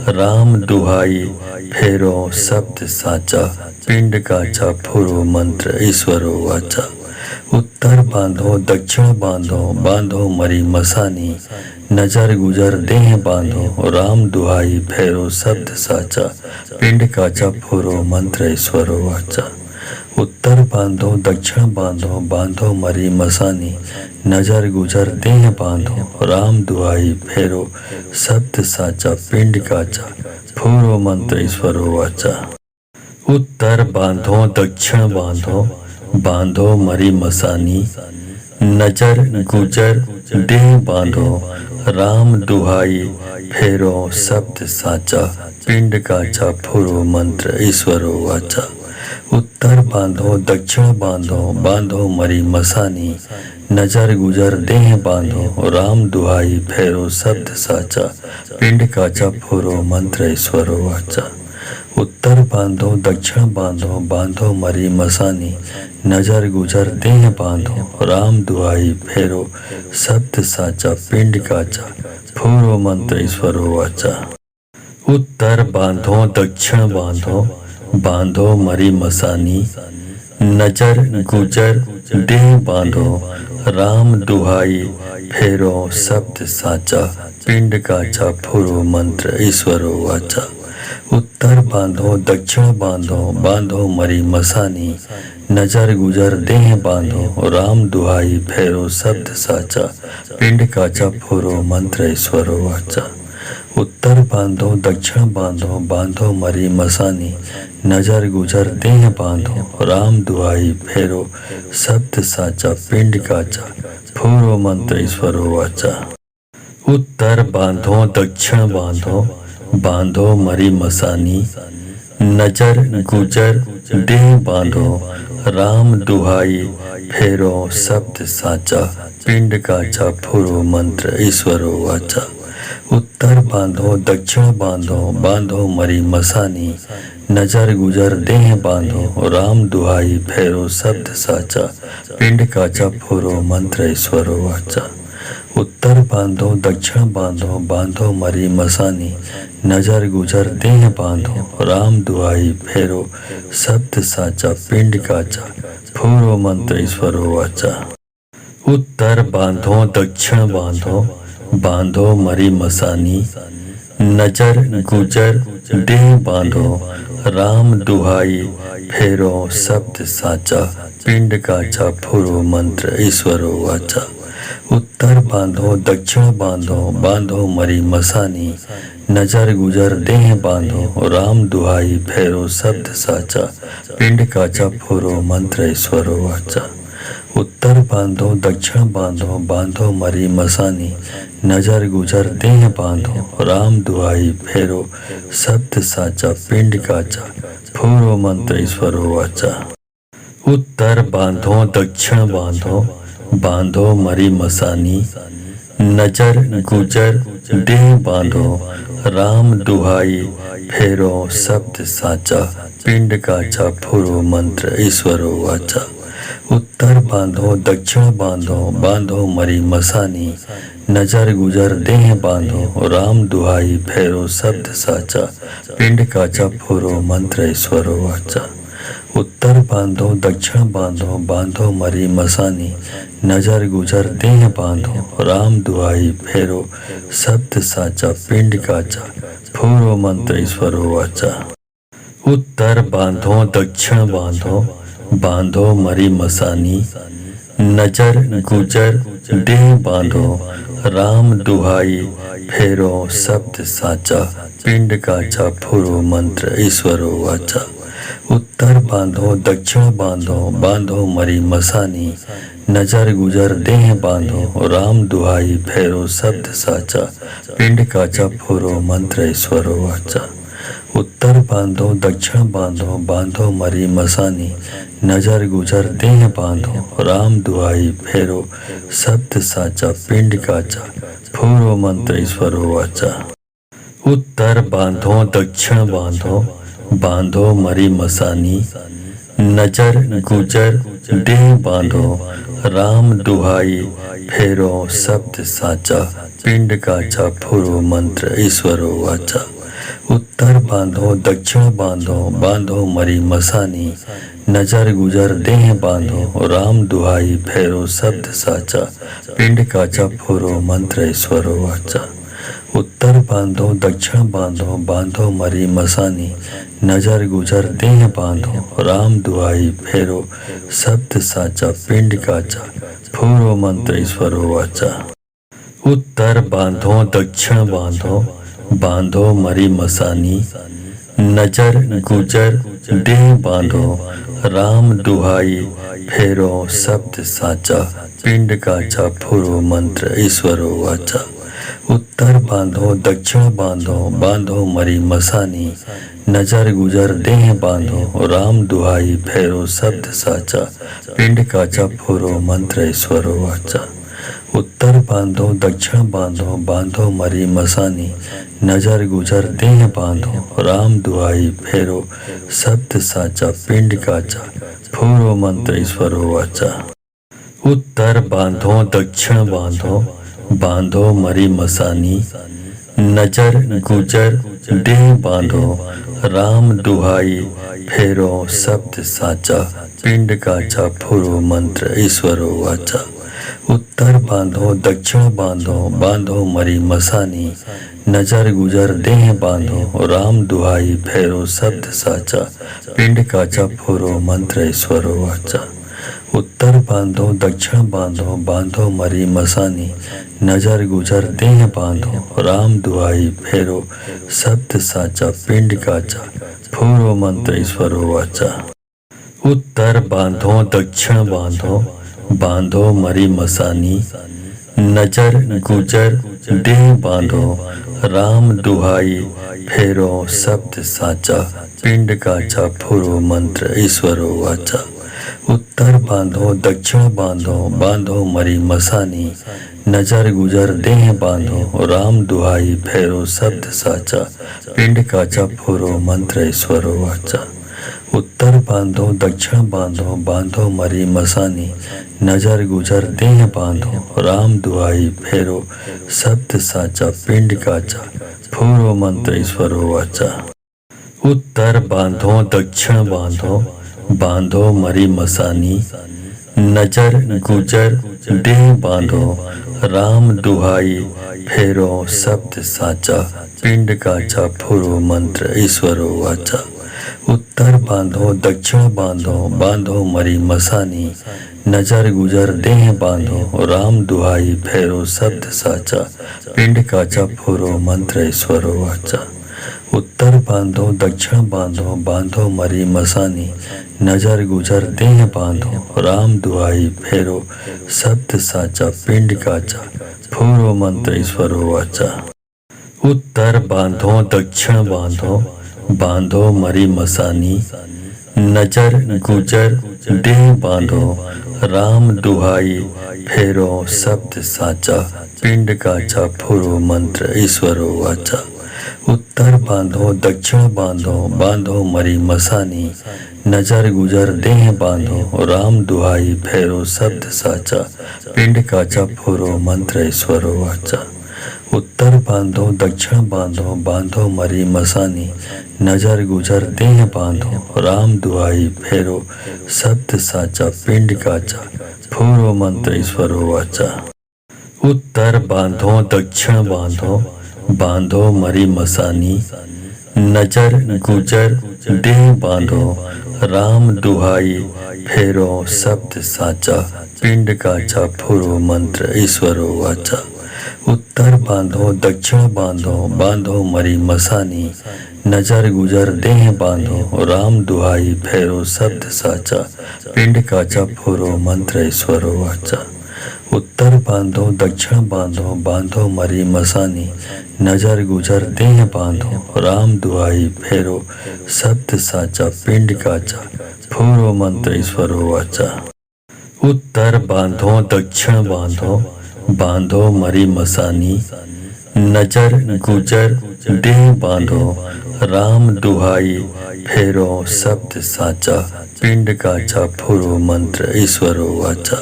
राम दुहाई फेरो शब्द साचा पिंड काचा फोरो मंत्र ईश्वरो वाचा। उत्तर बांधो दक्षिण बांधो, बांधो मरी मसानी, नजर गुजर देह बांधो, राम दुहाई फेरो शब्द साचा, पिंड काचा फोरो मंत्र ईश्वरो वाचा। उत्तर बांधो दक्षिण बांधो, बांधो मरी मसानी, नजर गुजर देह बांधो, राम दुहाई फेरो शब्द साचा, पिंड काचा फोरो मंत्र ईश्वरो वाचा। उत्तर बांधो दक्षिण बांधो, बांधो मरी मसानी, नजर गुजर देह बांधो, राम दुहाई फेरो शब्द साचा, पिंड काचा फुरो मंत्र ईश्वरो वाचा। उत्तर बांधो दक्षिण बांधो, बांधो मरी मसानी, नजर गुजर देह बांधो, राम दुहाई फेरो शब्द साचा, पिंड काचा फुरो मंत्र ईश्वरो वाचा। उत्तर बांधो दक्षिण बांधो, बांधो मरी मसानी, नजर गुजर देह बांधो, राम दुहाई फेरो शब्द साचा, पिंड काचा फोरो मंत्र ईश्वरो वाचा। उत्तर बांधो दक्षिण बांधो, बांधो मरी मसानी, नजर गुजर देह बांधो, राम दुहाई फेरो शब्द साचा, पिंड काचा फोरो मंत्र ईश्वरो वाचा। उत्तर बांधो दक्षिण बांधो, बांधो मरी मसानी, नजर गुजर देह बांधो, राम दुहाई फेरो शब्द साचा, पिंड काचा फोरो मंत्र ईश्वरो वाचा। उत्तर बांधो दक्षिण बांधो, बांधो मरी मसानी, नजर गुजर देह बांधो, राम दुहाई फेरो शब्द साचा, पिंड काचा फोरो मंत्र ईश्वरो वाचा। उत्तर बांधो दक्षिण बांधो, बांधो मरी मसानी, नजर गुजर देह बांधो, राम दुहाई फेरो शब्द साचा, पिंड काचा फोरो मंत्र ईश्वरो वाचा। उत्तर बांधो दक्षिण बांधो, बांधो मरी मसानी, नजर गुजर देह बांधो, राम दुहाई फेरो शब्द साचा, पिंड काचा फोरो मंत्र ईश्वरो वाचा। उत्तर बांधो दक्षिण बांधो, बांधो मरी मसानी, नजर गुजर देह बांधो, राम दुहाई फेरो शब्द साचा, पिंड काचा फोरो मंत्र ईश्वरो वाचा। उत्तर बांधो दक्षिण बांधो, बांधो मरी मसानी, नजर गुजर देह बांधो, राम दुहाई फेरो शब्द साचा, पिंड काचा फोरो मंत्र ईश्वरो वाचा। उत्तर बांधो दक्षिण बांधो, बांधो मरी मसानी, नजर गुजर देह बांधो, राम दुहाई फेरो शब्द साचा, पिंड काचा फोरो मंत्र ईश्वरो वाचा। उत्तर बांधो दक्षिण बांधो, बांधो मरी मसानी, नजर गुजर देह बांधो, राम दुहाई फेरो शब्द साचा, पिंड काचा फोरो मंत्र ईश्वरो वाचा। उत्तर बांधो दक्षिण बांधो, बांधो मरी मसानी, नजर गुजर देह बांधो, राम दुहाई फेरो शब्द साचा, पिंड काचा फोरो मंत्र ईश्वरो वाचा। उत्तर बांधो दक्षिण बांधो, बांधो मरी मसानी, नजर गुजर देह बांधो, राम दुहाई फेरो शब्द साचा, पिंड काचा फोरो मंत्र ईश्वरो वाचा। उत्तर बांधो दक्षिण बांधो, बांधो मरी मसानी, नजर गुजर देह बांधो, राम दुहाई फेरो शब्द साचा, पिंड काचा फोरो मंत्र ईश्वरो वाचा। उत्तर बांधो दक्षिण बांधो, बांधो मरी मसानी, नजर गुजर देह बांधो, राम दुहाई फेरो शब्द साचा, पिंड काचा फोरो मंत्र ईश्वरो वाचा। उत्तर बांधो दक्षिण बांधो, बांधो मरी मसानी, नजर गुजर देह बांधो, राम दुहाई फेरो शब्द साचा, पिंड काचा फोरो मंत्र ईश्वरो वाचा। उत्तर बांधो दक्षिण बांधो, बांधो मरी मसानी, नजर गुजर देह बांधो, राम दुहाई फेरो शब्द साचा, पिंड काचा फोरो मंत्र ईश्वरो वाचा। उत्तर बांधो दक्षिण बांधो, बांधो मरी मसानी, नजर गुजर देह बांधो, राम दुहाई फेरो शब्द साचा, पिंड काचा फोरो मंत्र ईश्वरो वाचा। उत्तर बांधो दक्षिण बांधो, बांधो मरी मसानी, नजर गुजर देह बांधो, राम दुहाई फेरो शब्द साचा, पिंड काचा फोरो मंत्र ईश्वरो वाचा। उत्तर बांधो दक्षिण बांधो, बांधो मरी मसानी, नजर गुजर देह बांधो, राम दुहाई फेरो शब्द साचा, पिंड काचा फोरो मंत्र ईश्वरो वाचा। उत्तर बांधो दक्षिण बांधो, बांधो मरी मसानी, नजर गुजर देह बांधो, राम दुहाई फेरो शब्द साचा, पिंड काचा फुरो मंत्र ईश्वरो वाचा। उत्तर बांधो दक्षिण बांधो, बांधो मरी मसानी, नजर गुजर देह बांधो, राम दुहाई फेरो शब्द साचा, पिंड काचा फुरो मंत्र ईश्वरो वाचा। उत्तर बांधो दक्षिण बांधो, बांधो मरी मसानी, नजर गुजर देह बांधो, राम दुहाई फेरो शब्द साचा, पिंड काचा फोरो मंत्र ईश्वरो वाचा। उत्तर बांधो दक्षिण बांधो, बांधो मरी मसानी, नजर गुजर देह बांधो, राम दुहाई फेरो शब्द साचा, पिंड काचा फोरो मंत्र ईश्वरो वाचा। उत्तर बांधो दक्षिण बांधो, बांधो मरी मसानी, नजर गुजर देह बांधो, राम दुहाई फेरो शब्द साचा, पिंड काचा फोरो मंत्र ईश्वरो वाचा। उत्तर बांधो दक्षिण बांधो, बांधो मरी मसानी, नजर गुजर देह बांधो, राम दुहाई फेरो शब्द साचा, पिंड काचा फोरो मंत्र ईश्वरो वाचा। उत्तर बांधो दक्षिण बांधो, बांधो मरी मसानी, नजर गुजर देह बांधो, राम दुहाई फेरो शब्द साचा, पिंड काचा फोरो मंत्र ईश्वरो वाचा। उत्तर बांधो दक्षिण बांधो, बांधो मरी मसानी, नजर गुजर देह बांधो, राम दुहाई फेरो शब्द साचा, पिंड काचा फोरो मंत्र ईश्वरो वाचा। उत्तर बांधो दक्षिण बांधो, बांधो मरी मसानी, नजर गुजर देह बांधो, राम दुहाई फेरो शब्द साचा, पिंड काचा फोरो मंत्र ईश्वरो वाचा। उत्तर बांधो दक्षिण बांधो, बांधो मरी मसानी, नजर गुजर देह बांधो, राम दुहाई फेरो शब्द साचा, पिंड काचा फोरो मंत्र ईश्वरो वाचा। उत्तर बांधो दक्षिण बांधो, बांधो मरी मसानी, नजर गुजर देह बांधो, राम दुहाई फेरो शब्द साचा, पिंड काचा फोरो मंत्र ईश्वरो वाचा। उत्तर बांधो दक्षिण बांधो, बांधो मरी मसानी, नजर गुजर देह बांधो, राम दुहाई फेरो शब्द साचा, पिंड काचा फोरो मंत्र ईश्वरो वाचा। उत्तर बांधो दक्षिण बांधो, बांधो मरी मसानी, नजर गुजर देह बांधो, राम दुहाई फेरो शब्द साचा, पिंड काचा फोरो मंत्र ईश्वरो वाचा। उत्तर बांधो दक्षिण बांधो, बांधो मरी मसानी, नजर गुजर देह बांधो, राम दुहाई फेरो शब्द साचा, पिंड काचा फोरो मंत्र ईश्वरो वाचा। उत्तर बांधो दक्षिण बांधो, बांधो मरी मसानी, नजर गुजर देह बांधो, राम दुहाई फेरो शब्द साचा, पिंड काचा फोरो मंत्र ईश्वरो वाचा। उत्तर बांधो दक्षिण बांधो, बांधो मरी मसानी, नजर गुजर देह बांधो, राम दुहाई फेरो शब्द साचा, पिंड काचा फोरो मंत्र ईश्वरो वाचा। उत्तर बांधो दक्षिण बांधो, बांधो मरी मसानी, नजर गुजर देह बांधो, राम दुहाई फेरो शब्द साचा, पिंड काचा फोरो मंत्र ईश्वरो वाचा। उत्तर बांधो दक्षिण बांधो, बांधो मरी मसानी, नजर गुजर देह बांधो, राम दुहाई फेरो शब्द साचा, पिंड काचा फोरो मंत्र ईश्वरो वाचा। उत्तर बांधो दक्षिण बांधो, बांधो मरी मसानी, नजर गुजर देह बांधो, राम दुहाई फेरो शब्द साचा, पिंड काचा फोरो मंत्र ईश्वरो वाचा।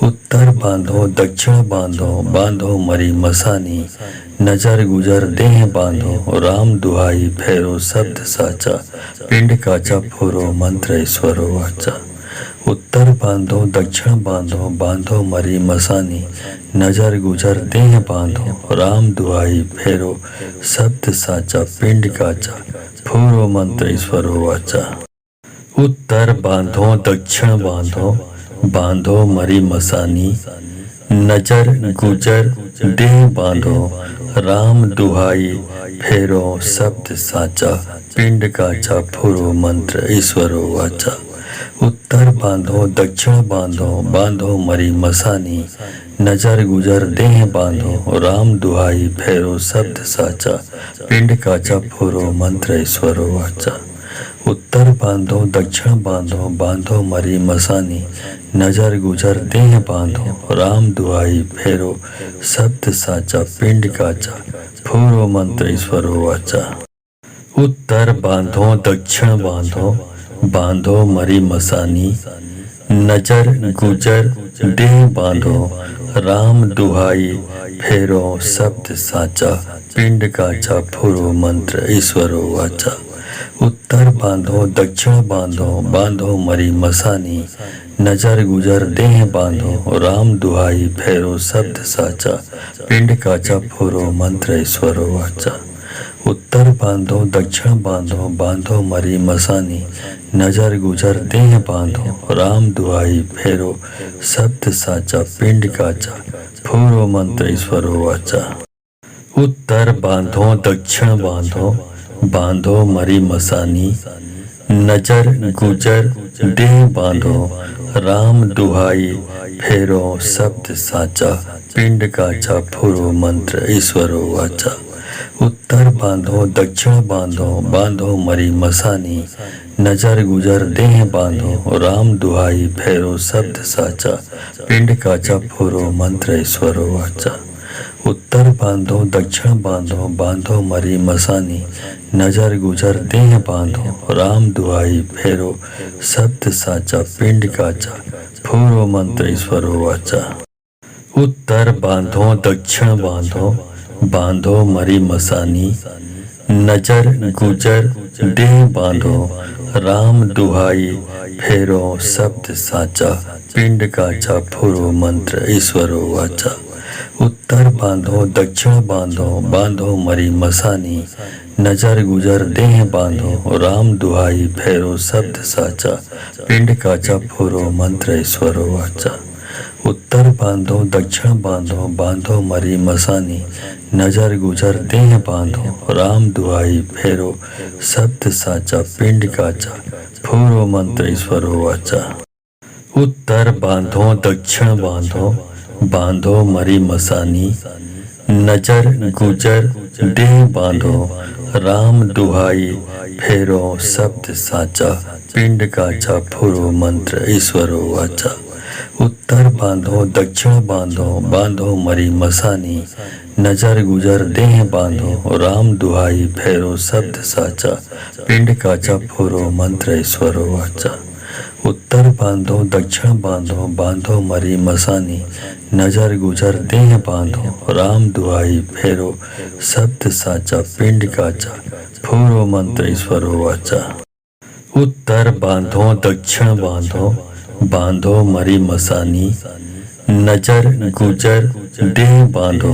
उत्तर बांधो दक्षिण बांधो, बांधो मरी मसानी, नजर गुजर देह बांधो राम दुहाई फेरो शब्द साचा पिंड काचा फोरो मंत्र ईश्वरो वाचा। उत्तर बांधो दक्षिण बांधो बांधो मरी मसानी नजर गुजर देह बांधो राम दुहाई फेरो शब्द साचा पिंड काचा फोरो मंत्र ईश्वरो वाचा। उत्तर बांधो दक्षिण बांधो बांधो मरी मसानी नजर गुजर देह बांधो राम दुहाई फेरो शब्द साचा पिंड काचा फुरो मंत्र ईश्वरो वाचा। उत्तर बांधो दक्षिण बांधो बांधो मरी मसानी नजर गुजर देह बांधो राम दुहाई फेरो शब्द साचा पिंड काचा फुरो मंत्र ईश्वरो वाचा। उत्तर बांधो दक्षिण बांधो बांधो मरी मसानी नजर गुजर देह बांधो राम दुहाई फेरो शब्द साचा पिंड काचा फूरो मंत्र ईश्वरो वाचा। उत्तर बांधो दक्षिण बांधो बांधो मरी मसानी नजर गुजर देह बांधो राम दुहाई फेरो शब्द साचा पिंड काचा फूरो मंत्र ईश्वरो वाचा। उत्तर बांधो दक्षिण बांधो बांधो मरी मसानी नजर गुजर देह बांधो राम दुहाई फेरो शब्द साचा पिंड काचा फुरो मंत्र ईश्वरो वाचा। उत्तर बांधो दक्षिण बांधो बांधो मरी मसानी नजर गुजर देह बांधो राम दुहाई फेरो शब्द साचा पिंड काचा फुरो मंत्र ईश्वरो वाचा। उत्तर बांधो दक्षिण बांधो बांधो मरी मसानी नजर गुजर देह बांधो राम दुहाई फेरो शब्द साचा पिंड काचा फुरो मंत्र ईश्वरो वाचा। उत्तर बांधो दक्षिण बांधो बांधो मरी मसानी नजर गुजर देह बांधो राम दुहाई फेरो शब्द साचा पिंड काचा फुरो मंत्र ईश्वरो वाचा। उत्तर बांधो दक्षिण बांधो बांधो मरी मसानी नजर गुजर देह बांधो राम दुहाई फेरो शब्द साचा पिंड काचा फूरो मंत्र ईश्वरो वाचा। उत्तर बांधो दक्षिण बांधो बांधो मरी मसानी नजर गुजर देह बांधो राम दुहाई फेरो शब्द साचा पिंड काचा फुरो मंत्र ईश्वरो वाचा। उत्तर बांधो दक्षिण बांधो बांधो मरी मसानी नजर गुजर देह बांधो राम दुहाई फेरो शब्द साचा पिंड काचा फुरो मंत्र ईश्वरो वाचा। उत्तर बांधो दक्षिण बांधो बांधो मरी मसानी नजर गुजर देह बांधो राम दुहाई फेरो शब्द साचा पिंड काचा फुरो मंत्र ईश्वरो वाचा। उत्तर बांधो दक्षिण बांधो बांधो मरी मसानी नजर गुजर देह बांधो राम दुहाई फेरो शब्द साचा पिंड काचा फुरो मंत्र ईश्वरो वाचा। उत्तर बांधो दक्षिण बांधो बांधो मरी मसानी नजर गुजर देह बांधो राम दुहाई फेरो शब्द साचा पिंड काचा फुरो मंत्र ईश्वरो वाचा। उत्तर बांधो दक्षिण बांधो बांधो मरी मसानी नजर गुजर देह बांधो राम दुहाई फेरो शब्द साचा पिंड काचा फुरो मंत्र ईश्वरो वाचा। उत्तर बांधो दक्षिण बांधो बांधो मरी मसानी नजर गुजर देह बांधो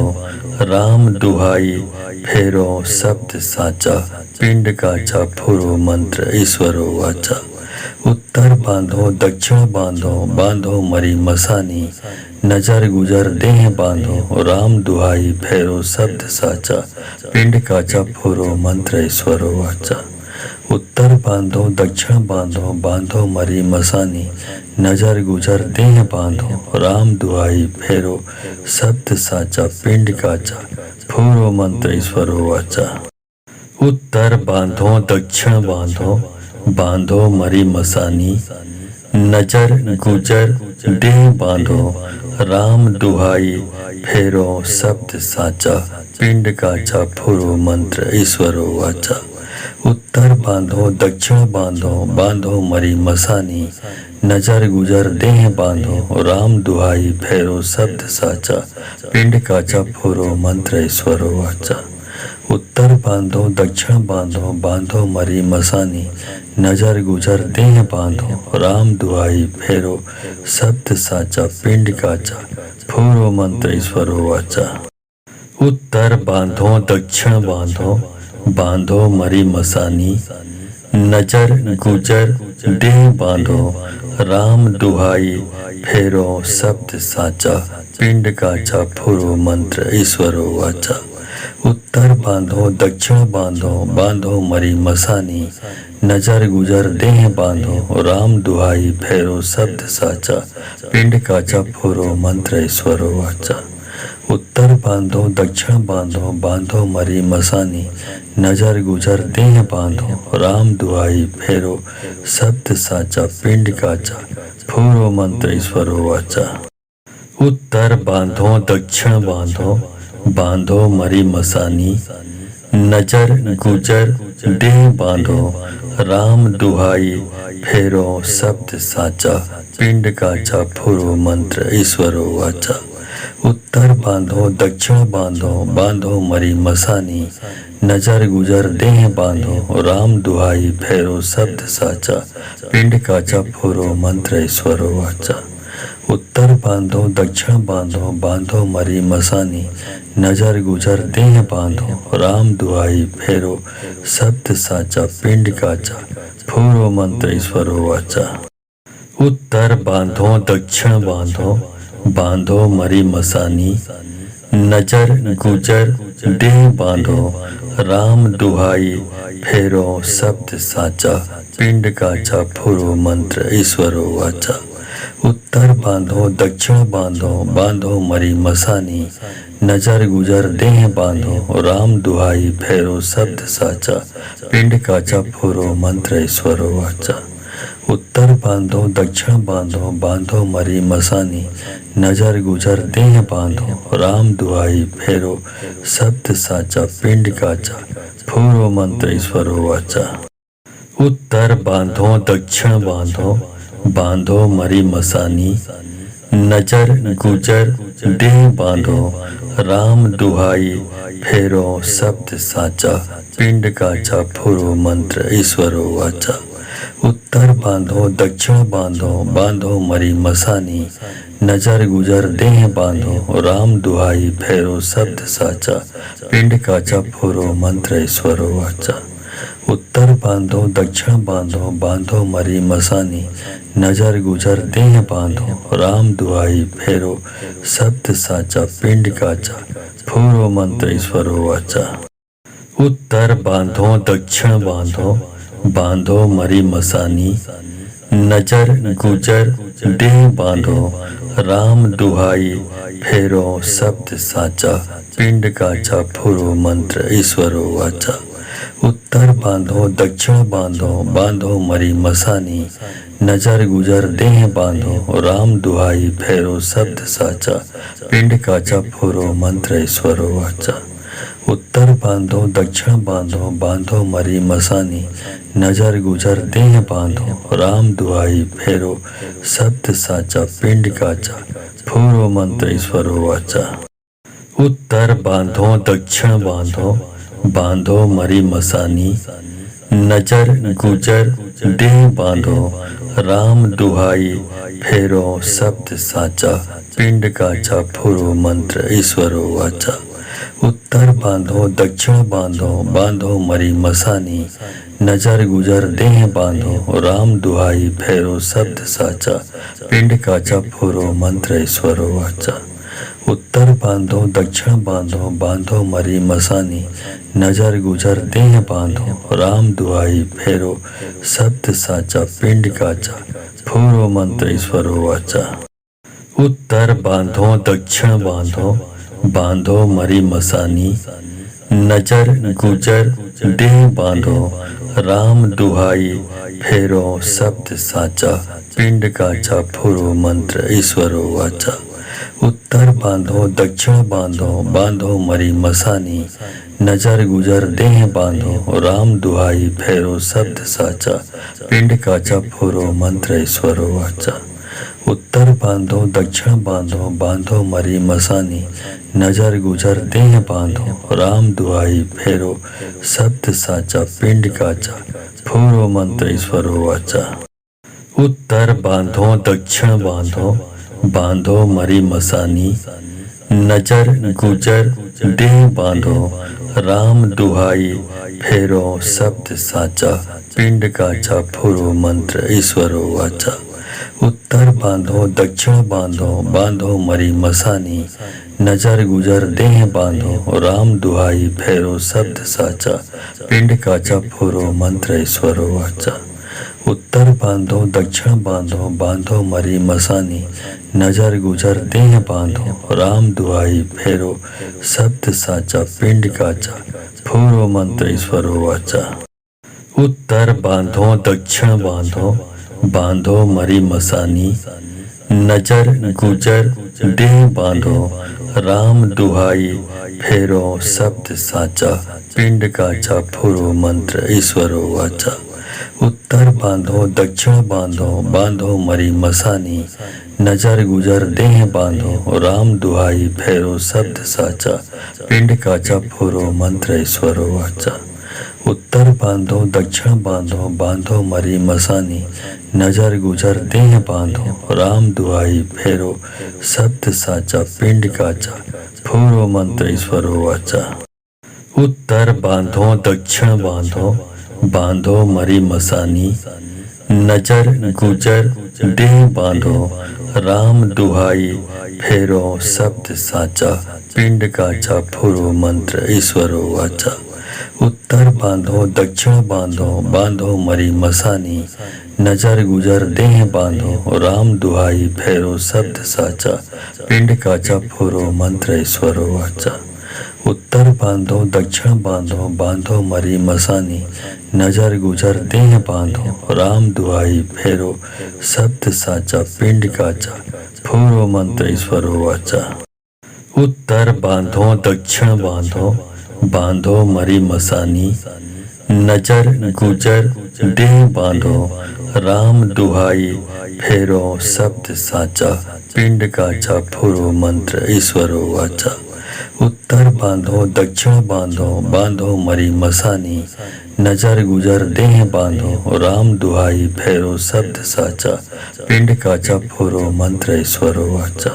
राम दुहाई फेरो शब्द साचा पिंड काचा फुरो मंत्र ईश्वरो वाचा। उत्तर बांधो दक्षिण बांधो बांधो मरी मसानी नजर गुजर देह बांधो राम दुहाई फेरो शब्द साचा पिंड काचा फुरो मंत्र ईश्वरो वाचा। उत्तर बांधो दक्षिण बांधो बांधो मरी मसानी नजर गुजर देह बांधो राम दुहाई फेरो शब्द साचा पिंड काचा फुरो मंत्र ईश्वरो वाचा। उत्तर बांधो दक्षिण बांधो बांधो मरी मसानी नजर गुजर देह बांधो राम दुहाई फेरो शब्द साचा पिंड काचा फुरो मंत्र ईश्वरो वाचा। उत्तर बांधो दक्षिण बांधो बांधो मरी मसानी नजर गुजर देह बांधो राम दुहाई फेरो शब्द साचा पिंड काचा फोरो मंत्र ईश्वरो वाचा। उत्तर बांधो दक्षिण बांधो बांधो मरी मसानी नजर गुजर देह बांधो राम दुहाई फेरो शब्द साचा पिंड काचा फोरो मंत्र ईश्वरो वाचा। उत्तर बांधो दक्षिण बांधो बांधो मरी मसानी नजर गुजर देह बांधो राम दुहाई फेरो शब्द साचा पिंड काचा फुरो मंत्र ईश्वरो वाचा। उत्तर बांधो दक्षिण बांधो बांधो मरी मसानी नजर गुजर देह बांधो राम दुहाई फेरो शब्द साचा पिंड काचा फुरो मंत्र ईश्वरो वाचा। उत्तर बांधो दक्षिण बांधो बांधो मरी मसानी नजर गुजर देह बांधो राम दुहाई फेरो शब्द साचा पिंड काचा फूरो मंत्र ईश्वरो वाचा। उत्तर बांधो दक्षिण बांधो बांधो मरी मसानी नजर गुजर देह बांधो राम दुहाई फेरो शब्द साचा पिंड काचा फूरो मंत्र ईश्वरो वाचा। उत्तर बांधो दक्षिण बांधो बांधो मरी मसानी नजर गुजर देह बांधो राम दुहाई फेरो शब्द साचा पिंड काचा फुरो मंत्र ईश्वरो वाचा। उत्तर बांधो दक्षिण बांधो बांधो मरी मसानी नजर गुजर देह बांधो राम दुहाई फेरो शब्द साचा पिंड काचा फुरो मंत्र ईश्वरो वाचा। उत्तर बांधो दक्षिण बांधो बांधो मरी मसानी नजर गुजर देह बांधो राम दुहाई फेरो शब्द साचा पिंड काचा फुरो मंत्र ईश्वरो वाचा। उत्तर बांधो दक्षिण बांधो बांधो मरी मसानी नजर गुजर देह बांधो राम दुहाई फेरो शब्द साचा पिंड काचा फुरो मंत्र ईश्वरो वाचा। उत्तर बांधो दक्षिण बांधो बांधो मरी मसानी नजर गुजर देह बांधो राम दुहाई फेरो शब्द साचा पिंड काचा फूरो मंत्र ईश्वरो वाचा। उत्तर बांधो दक्षिण बांधो बांधो मरी मसानी नजर गुजर देह बांधो राम दुहाई फेरो शब्द साचा पिंड काचा फुरो मंत्र ईश्वरो वाचा। उत्तर बांधो दक्षिण बांधो बांधो मरी मसानी नजर गुजर देह बांधो राम दुहाई फेरो शब्द साचा पिंड काचा फुरो मंत्र ईश्वरो वाचा। उत्तर बांधो दक्षिण बांधो बांधो मरी मसानी नजर गुजर देह बांधो राम दुहाई फेरो शब्द साचा पिंड काचा फुरो मंत्र ईश्वरो वाचा। उत्तर बांधो दक्षिण बांधो बांधो मरी मसानी नजर गुजर देह बांधो राम दुहाई फेरो शब्द साचा पिंड काचा फुरो मंत्र ईश्वरो वाचा। उत्तर बांधो दक्षिण बांधो बांधो मरी मसानी नजर गुजर देह बांधो राम दुहाई फेरो शब्द साचा पिंड काचा फुरो मंत्र ईश्वरो वाचा। उत्तर बांधो दक्षिण बांधो बांधो मरी मसानी नजर गुजर देह बांधो राम दुहाई फेरो शब्द साचा पिंड काचा फुरो मंत्र ईश्वरो वाचा। उत्तर बांधो दक्षिण बांधो बांधो मरी मसानी नजर गुजर देह बांधो राम दुहाई फेरो शब्द साचा पिंड काचा फुरो मंत्र ईश्वरो वाचा। उत्तर बांधो दक्षिण बांधो बांधो मरी मसानी नजर गुजर देह बांधो राम दुहाई फेरो शब्द साचा पिंड काचा फुरो मंत्र ईश्वरो वाचा। उत्तर बांधो दक्षिण बांधो बांधो मरी मसानी नजर गुजर देह बांधो राम दुहाई फेरो शब्द साचा पिंड काचा फुरो मंत्र ईश्वरो वाचा। उत्तर बांधो दक्षिण बांधो बांधो मरी मसानी नजर गुजर देह बांधो राम दुहाई फेरो शब्द साचा पिंड काचा फुरो मंत्र ईश्वरो वाचा। उत्तर बांधो दक्षिण बांधो बांधो मरी मसानी नजर गुजर देह बांधो राम दुहाई फेरो शब्द साचा पिंड काचा फोरो मंत्र ईश्वरो वाचा। उत्तर बांधो दक्षिण बांधो बांधो मरी मसानी नजर गुजर देह बांधो राम दुहाई फेरो शब्द साचा पिंड काचा फोरो मंत्र ईश्वरो वाचा। उत्तर बांधो दक्षिण बांधो बांधो मरी मसानी नजर गुजर देह बांधो राम दुहाई फेरो शब्द साचा पिंड काचा फुरो मंत्र ईश्वरो वाचा। उत्तर बांधो दक्षिण बांधो बांधो मरी मसानी नजर गुजर देह बांधो राम दुहाई फेरो शब्द साचा पिंड काचा फुरो मंत्र ईश्वरो वाचा। उत्तर बांधो दक्षिण बांधो बांधो मरी मसानी नजर गुजर देह बांधो राम दुहाई फेरो शब्द साचा पिंड काचा फूरो मंत्र ईश्वरो वाचा। उत्तर बांधो दक्षिण बांधो बांधो मरी मसानी नजर गुजर देह बांधो राम दुहाई फेरो शब्द साचा पिंड काचा फूरो मंत्र ईश्वरो वाचा। उत्तर बांधो दक्षिण बांधो बांधो मरी मसानी नजर गुजर देह बांधो राम दुहाई फेरो शब्द साचा पिंड काचा फुरो मंत्र ईश्वरो वाचा। उत्तर बांधो दक्षिण बांधो बांधो मरी मसानी नजर गुजर देह बांधो राम दुहाई फेरो शब्द साचा पिंड काचा फुरो मंत्र ईश्वरो वाचा। उत्तर बांधो दक्षिण बांधो बांधो मरी मसानी नजर गुजर देह बांधो राम दुहाई फेरो शब्द साचा पिंड काचा फुरो मंत्र ईश्वरो वाचा। उत्तर बांधो दक्षिण बांधो बांधो मरी मसानी नजर गुजर देह बांधो राम दुहाई फेरो शब्द साचा पिंड काचा फुरो मंत्र ईश्वरो वाचा। उत्तर बांधो दक्षिण बांधो बांधो मरी मसानी नजर गुजर देह बांधो राम दुहाई फेरो शब्द साचा पिंड काचा फूरो मंत्र ईश्वरो वाचा। उत्तर बांधो दक्षिण बांधो बांधो मरी मसानी नजर गुजर देह बांधो राम दुहाई फेरो शब्द साचा पिंड काचा फुरो मंत्र ईश्वरो वाचा। उत्तर बांधो दक्षिण बांधो बांधो मरी मसानी नजर गुजर देह बांधो राम दुहाई फेरो शब्द साचा पिंड काचा फुरो मंत्र ईश्वरो वाचा।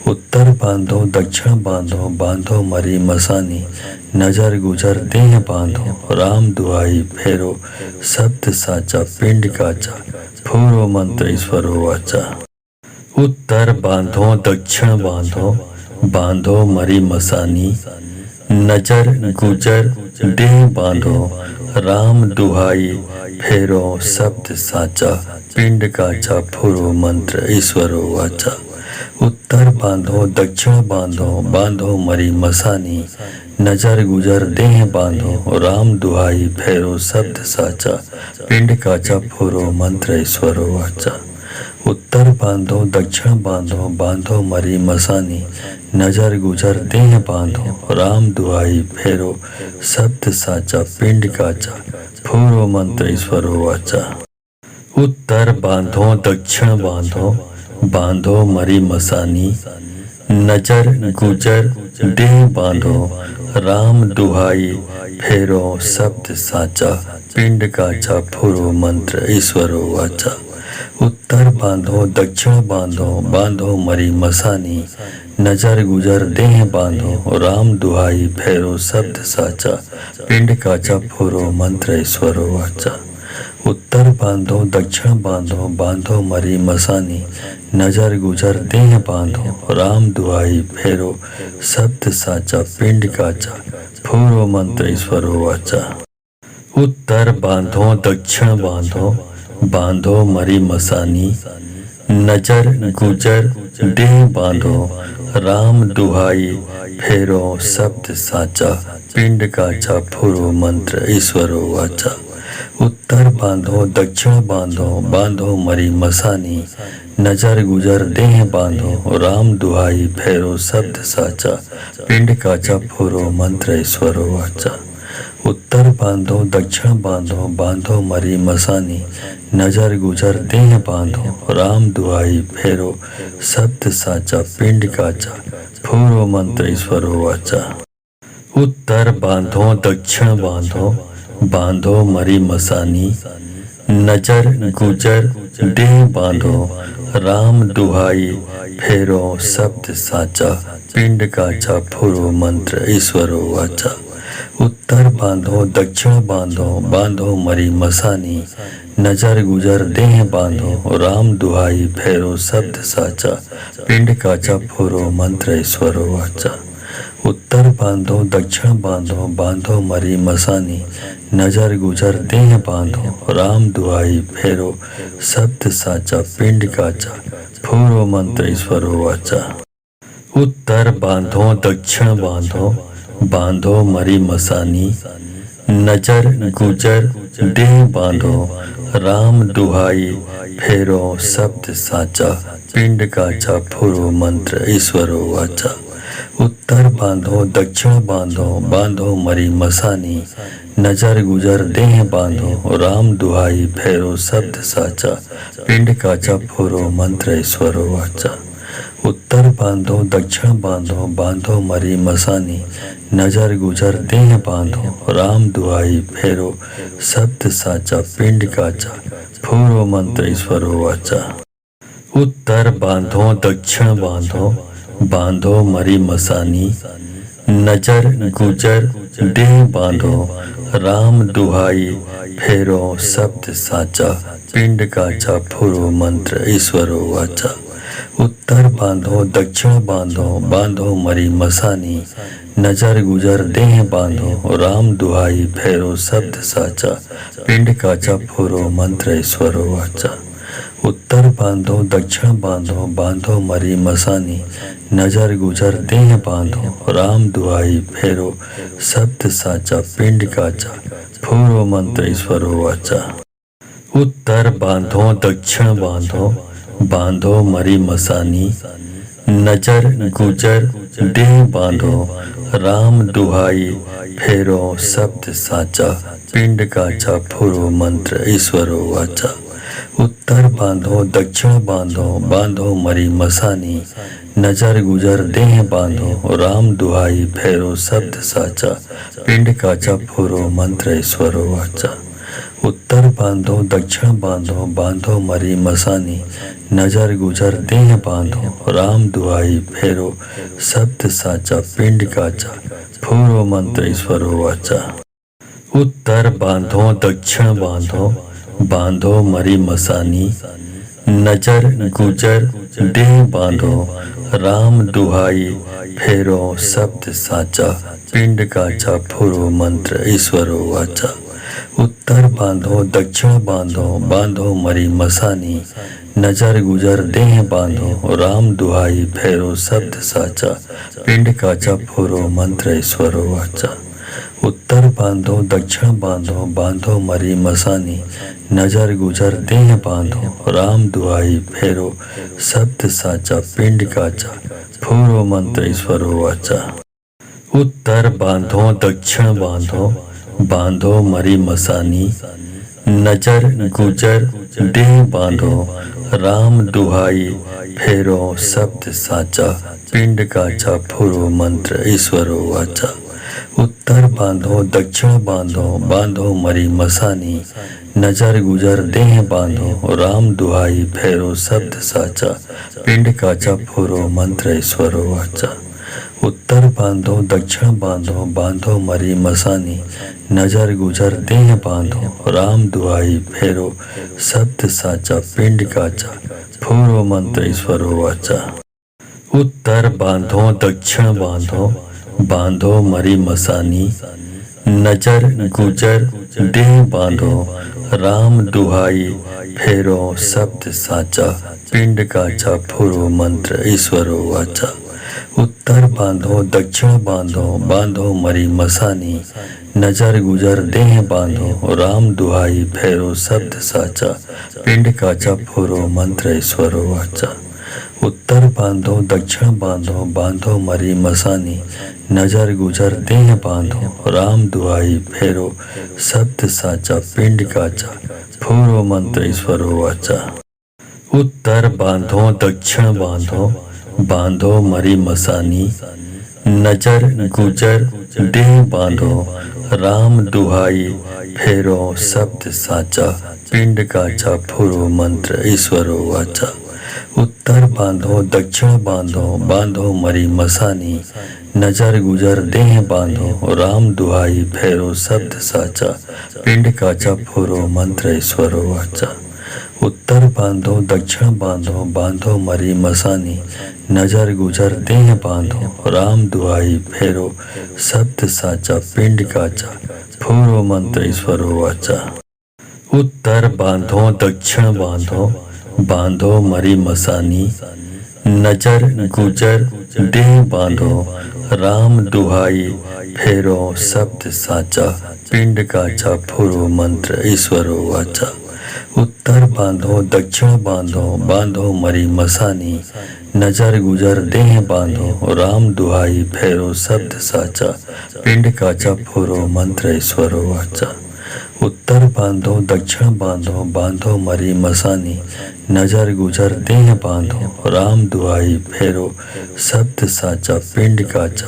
उत्तर बांधो दक्षिण बांधो बांधो मरी मसानी नजर गुजर देह बांधो राम दुहाई फेरो शब्द साचा पिंड काचा फुरो मंत्र ईश्वरो वाचा। उत्तर बांधो दक्षिण बांधो बांधो मरी मसानी नजर गुजर देह बांधो राम दुहाई फेरो शब्द साचा पिंड काचा फुरो मंत्र ईश्वरो वाचा। उत्तर बांधो दक्षिण बांधो बांधो मरी मसानी नजर गुजर देह बांधो राम दुहाई फेरो शब्द साचा पिंड काचा फुरो मंत्र ईश्वरो वाचा। उत्तर बांधो दक्षिण बांधो बांधो मरी मसानी नजर गुजर देह बांधो राम दुहाई फेरो शब्द साचा पिंड काचा फुरो मंत्र ईश्वरो वाचा। उत्तर बांधो दक्षिण बांधो बांधो मरी मसानी नजर गुजर देह बांधो राम दुहाई फेरो शब्द साचा पिंड काचा फुरो मंत्र ईश्वरो वाचा। उत्तर बांधो दक्षिण बांधो बांधो मरी मसानी नजर गुजर देह बांधो राम दुहाई फेरो शब्द साचा पिंड काचा फुरो मंत्र ईश्वरो वाचा। उत्तर बांधो दक्षिण बांधो बांधो मरी मसानी नजर गुजर देह बांधो राम दुहाई फेरो शब्द साचा पिंड काचा फुरो मंत्र ईश्वरो वाचा। उत्तर बांधो दक्षिण बांधो बांधो मरी मसानी नजर गुजर देह बांधो राम दुहाई फेरो शब्द साचा पिंड काचा फुरो मंत्र ईश्वरो वाचा। उत्तर बांधो दक्षिण बांधो, बांधो मरी मसानी, नजर गुजर देह बांधो, राम दुहाई फेरो शब्द साचा, पिंड काचा फोरो मंत्र ईश्वरो वाचा। उत्तर बांधो दक्षिण बांधो, बांधो मरी मसानी, नजर गुजर देह बांधो, राम दुहाई फेरो शब्द साचा, पिंड काचा फोरो मंत्र ईश्वरो वाचा। उत्तर बांधो दक्षिण बांधो, बांधो मरी मसानी, नजर गुजर देह बांधो, राम दुहाई फेरो शब्द साचा, पिंड काचा फुरो मंत्र ईश्वरो वाचा। उत्तर बांधो दक्षिण बांधो, बांधो मरी मसानी, नजर गुजर देह बांधो, राम दुहाई फेरो शब्द साचा, पिंड काचा फुरो मंत्र ईश्वरो वाचा। उत्तर बांधो दक्षिण बांधो, बांधो मरी मसानी, नजर गुजर देह बांधो, राम दुहाई फेरो शब्द साचा, पिंड काचा फोरो मंत्र ईश्वरो वाचा। उत्तर बांधो दक्षिण बांधो, बांधो मरी मसानी, नजर गुजर देह बांधो, राम दुहाई फेरो शब्द साचा, पिंड काचा फोरो मंत्र ईश्वरो वाचा। उत्तर बांधो दक्षिण बांधो, बांधो मरी मसानी, नजर गुजर देह बांधो, राम दुहाई फेरो शब्द साचा, पिंड काचा फोरो मंत्र ईश्वरो वाचा। उत्तर बांधो दक्षिण बांधो, बांधो मरी मसानी, नजर गुजर देह बांधो, राम दुहाई फेरो शब्द साचा, पिंड काचा फोरो मंत्र ईश्वरो वाचा। उत्तर बांधो दक्षिण बांधो, बांधो मरी मसानी, नजर गुजर देह बांधो, राम दुहाई फेरो शब्द साचा, पिंड काचा फोरो मंत्र ईश्वरो वाचा। उत्तर बांधो दक्षिण बांधो, बांधो मरी मसानी, नजर गुजर देह बांधो, राम दुहाई फेरो शब्द साचा, पिंड काचा फोरो मंत्र ईश्वरो वाचा। उत्तर बांधो दक्षिण बांधो, बांधो मरी मसानी, नजर गुजर देह बांधो, राम दुहाई फेरो शब्द साचा, पिंड काचा फोरो मंत्र ईश्वरो वाचा। उत्तर बांधो दक्षिण बांधो, बांधो मरी मसानी, नजर गुजर देह बांधो, राम दुहाई फेरो शब्द साचा, पिंड काचा फोरो मंत्र ईश्वरो वाचा। उत्तर बांधो दक्षिण बांधो, बांधो मरी मसानी, नजर गुजर देह बांधो, राम दुहाई फेरो शब्द साचा, पिंड काचा फोरो मंत्र ईश्वरो वाचा। उत्तर बांधो दक्षिण बांधो, बांधो मरी मसानी, नजर गुजर देह बांधो, राम दुहाई फेरो शब्द साचा, पिंड काचा फोरो मंत्र ईश्वरो वाचा। उत्तर बांधो दक्षिण बांधो, बांधो मरी मसानी, नजर गुजर देह बांधो, राम दुहाई फेरो शब्द साचा, पिंड काचा फोरो मंत्र ईश्वरो वाचा। उत्तर बांधो दक्षिण बांधो, बांधो मरी मसानी, नजर गुजर देह बांधो, राम दुहाई फेरो शब्द साचा, पिंड काचा फोरो मंत्र ईश्वरो वाचा। उत्तर बांधो दक्षिण बांधो, बांधो मरी मसानी, नजर गुजर देह बांधो, राम दुहाई फेरो शब्द साचा, पिंड काचा फोरो मंत्र ईश्वरो वाचा। उत्तर बांधो दक्षिण बांधो, बांधो मरी मसानी, नजर गुजर देह बांधो, राम दुहाई फेरो शब्द साचा, पिंड काचा फोरो मंत्र ईश्वरो वाचा। उत्तर बांधो दक्षिण बांधो, बांधो मरी मसानी, नजर गुजर देह बांधो, राम दुहाई फेरो शब्द साचा, पिंड काचा फोरो मंत्र ईश्वरो वाचा। उत्तर बांधो दक्षिण बांधो, बांधो मरी मसानी, नजर गुजर देह बांधो, राम दुहाई फेरो शब्द साचा, पिंड काचा फोरो मंत्र ईश्वरो वाचा। उत्तर बांधो दक्षिण बांधो, बांधो मरी मसानी, नजर गुजर देह बांधो, राम दुहाई फेरो शब्द साचा, पिंड काचा फोरो मंत्र ईश्वरो वाचा। उत्तर बांधो दक्षिण बांधो, बांधो मरी मसानी, नजर गुजर देह बांधो राम दुहाई भैरो शब्द साचा पिंड काचा फोरो मंत्र ईश्वरो वाचा। उत्तर बांधो दक्षिण बांधो बांधो मरी मसानी नजर गुजर देह बांधो राम दुहाई फेरो शब्द साचा पिंड काचा फोरो मंत्र ईश्वरो वाचा। उत्तर बांधो दक्षिण बांधो बांधो मरी मसानी नजर गुजर देह बांधो राम दुहाई फेरो शब्द साचा पिंड काचा फोरो मंत्र ईश्वरो वाचा। उत्तर बांधो दक्षिण बांधो बांधो मरी मसानी नजर गुजर देह बांधो राम दुहाई भैरो शब्द साचा पिंड काचा फोरो मंत्र ईश्वरो वाचा। उत्तर बांधो दक्षिण बांधो बांधो मरी मसानी नजर गुजर देह बांधो राम दुहाई भैरो शब्द साचा पिंड काचा फोरो मंत्र ईश्वरो वाचा। उत्तर बांधो दक्षिण बांधो बांधो मरी मसानी नजर गुजर देह बांधो राम दुहाई फेरो शब्द साचा पिंड काचा फोरो मंत्र ईश्वरो वाचा। उत्तर बांधो दक्षिण बांधो बांधो मरी मसानी नजर गुजर देह बांधो राम दुहाई फेरो शब्द साचा पिंड काचा फोरो मंत्र ईश्वरो वाचा। उत्तर बांधो दक्षिण बांधो बांधो मरी मसानी नजर गुजर देह बांधो राम दुहाई फेरो शब्द साचा पिंड काचा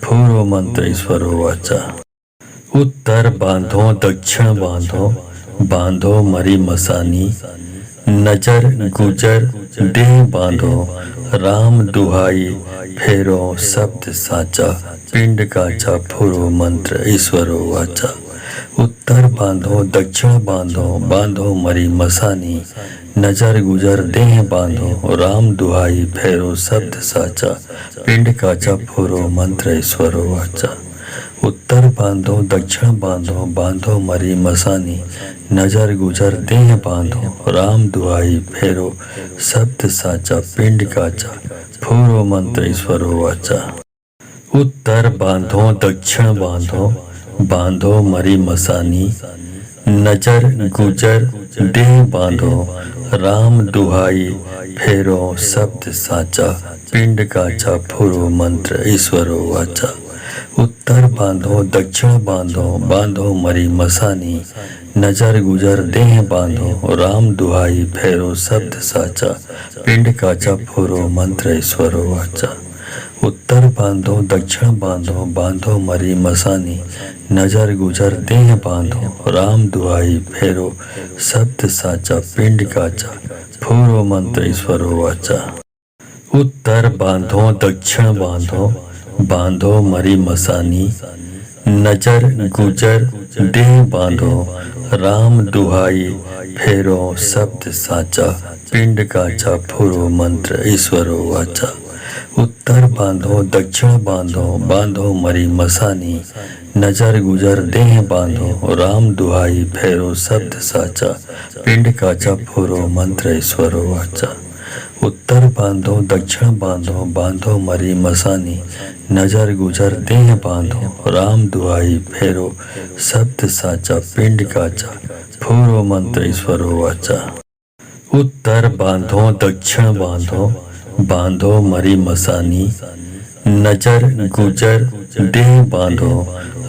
फोरो मंत्र ईश्वरो वाचा। उत्तर बांधो दक्षिण बांधो बांधो मरी मसानी नजर गुजर देह बांधो राम दुहाई फेरो शब्द साचा पिंड काचा फोरो मंत्र ईश्वरो वाचा। उत्तर बांधो दक्षिण बांधो बांधो मरी मसानी नजर गुजर देह बांधो राम दुहाई भैरो शब्द साचा पिंड काचा फोरो मंत्र ईश्वरो वाचा। उत्तर बांधो दक्षिण बांधो बांधो मरी मसानी नजर गुजर देह बांधो राम दुहाई भैरो शब्द साचा पिंड काचा फोरो मंत्र ईश्वरो वाचा। उत्तर बांधो दक्षिण बांधो बांधो मरी मसानी नजर गुजर देह बांधो राम दुहाई फेरो शब्द साचा पिंड काचा फोरो मंत्र ईश्वरो वाचा। उत्तर बांधो दक्षिण बांधो बांधो मरी मसानी नजर गुजर देह बांधो राम दुहाई फेरो शब्द साचा पिंड काचा फोरो मंत्र ईश्वरो वाचा। उत्तर बांधो दक्षिण बांधो बांधो मरी मसानी नजर गुजर देह बांधो राम दुहाई फेरो शब्द साचा पिंड काचा फोरो मंत्र ईश्वरो वाचा। उत्तर बांधो दक्षिण बांधो बांधो मरी मसानी नजर गुजर देह बांधो राम दुहाई फेरो शब्द साचा पिंड काचा फोरो मंत्र ईश्वरो वाचा। उत्तर बांधो दक्षिण बांधो बांधो मरी मसानी नजर गुजर देह बांधो राम दुहाई भैरो शब्द साचा पिंड काचा फोरो मंत्र ईश्वरो वाचा। उत्तर बांधो दक्षिण बांधो बांधो मरी मसानी नजर गुजर देह बांधो राम दुहाई भैरो शब्द साचा पिंड काचा फोरो मंत्र ईश्वरो वाचा। उत्तर बांधो दक्षिण बांधो बांधो मरी मसानी नजर गुजर देह बांधो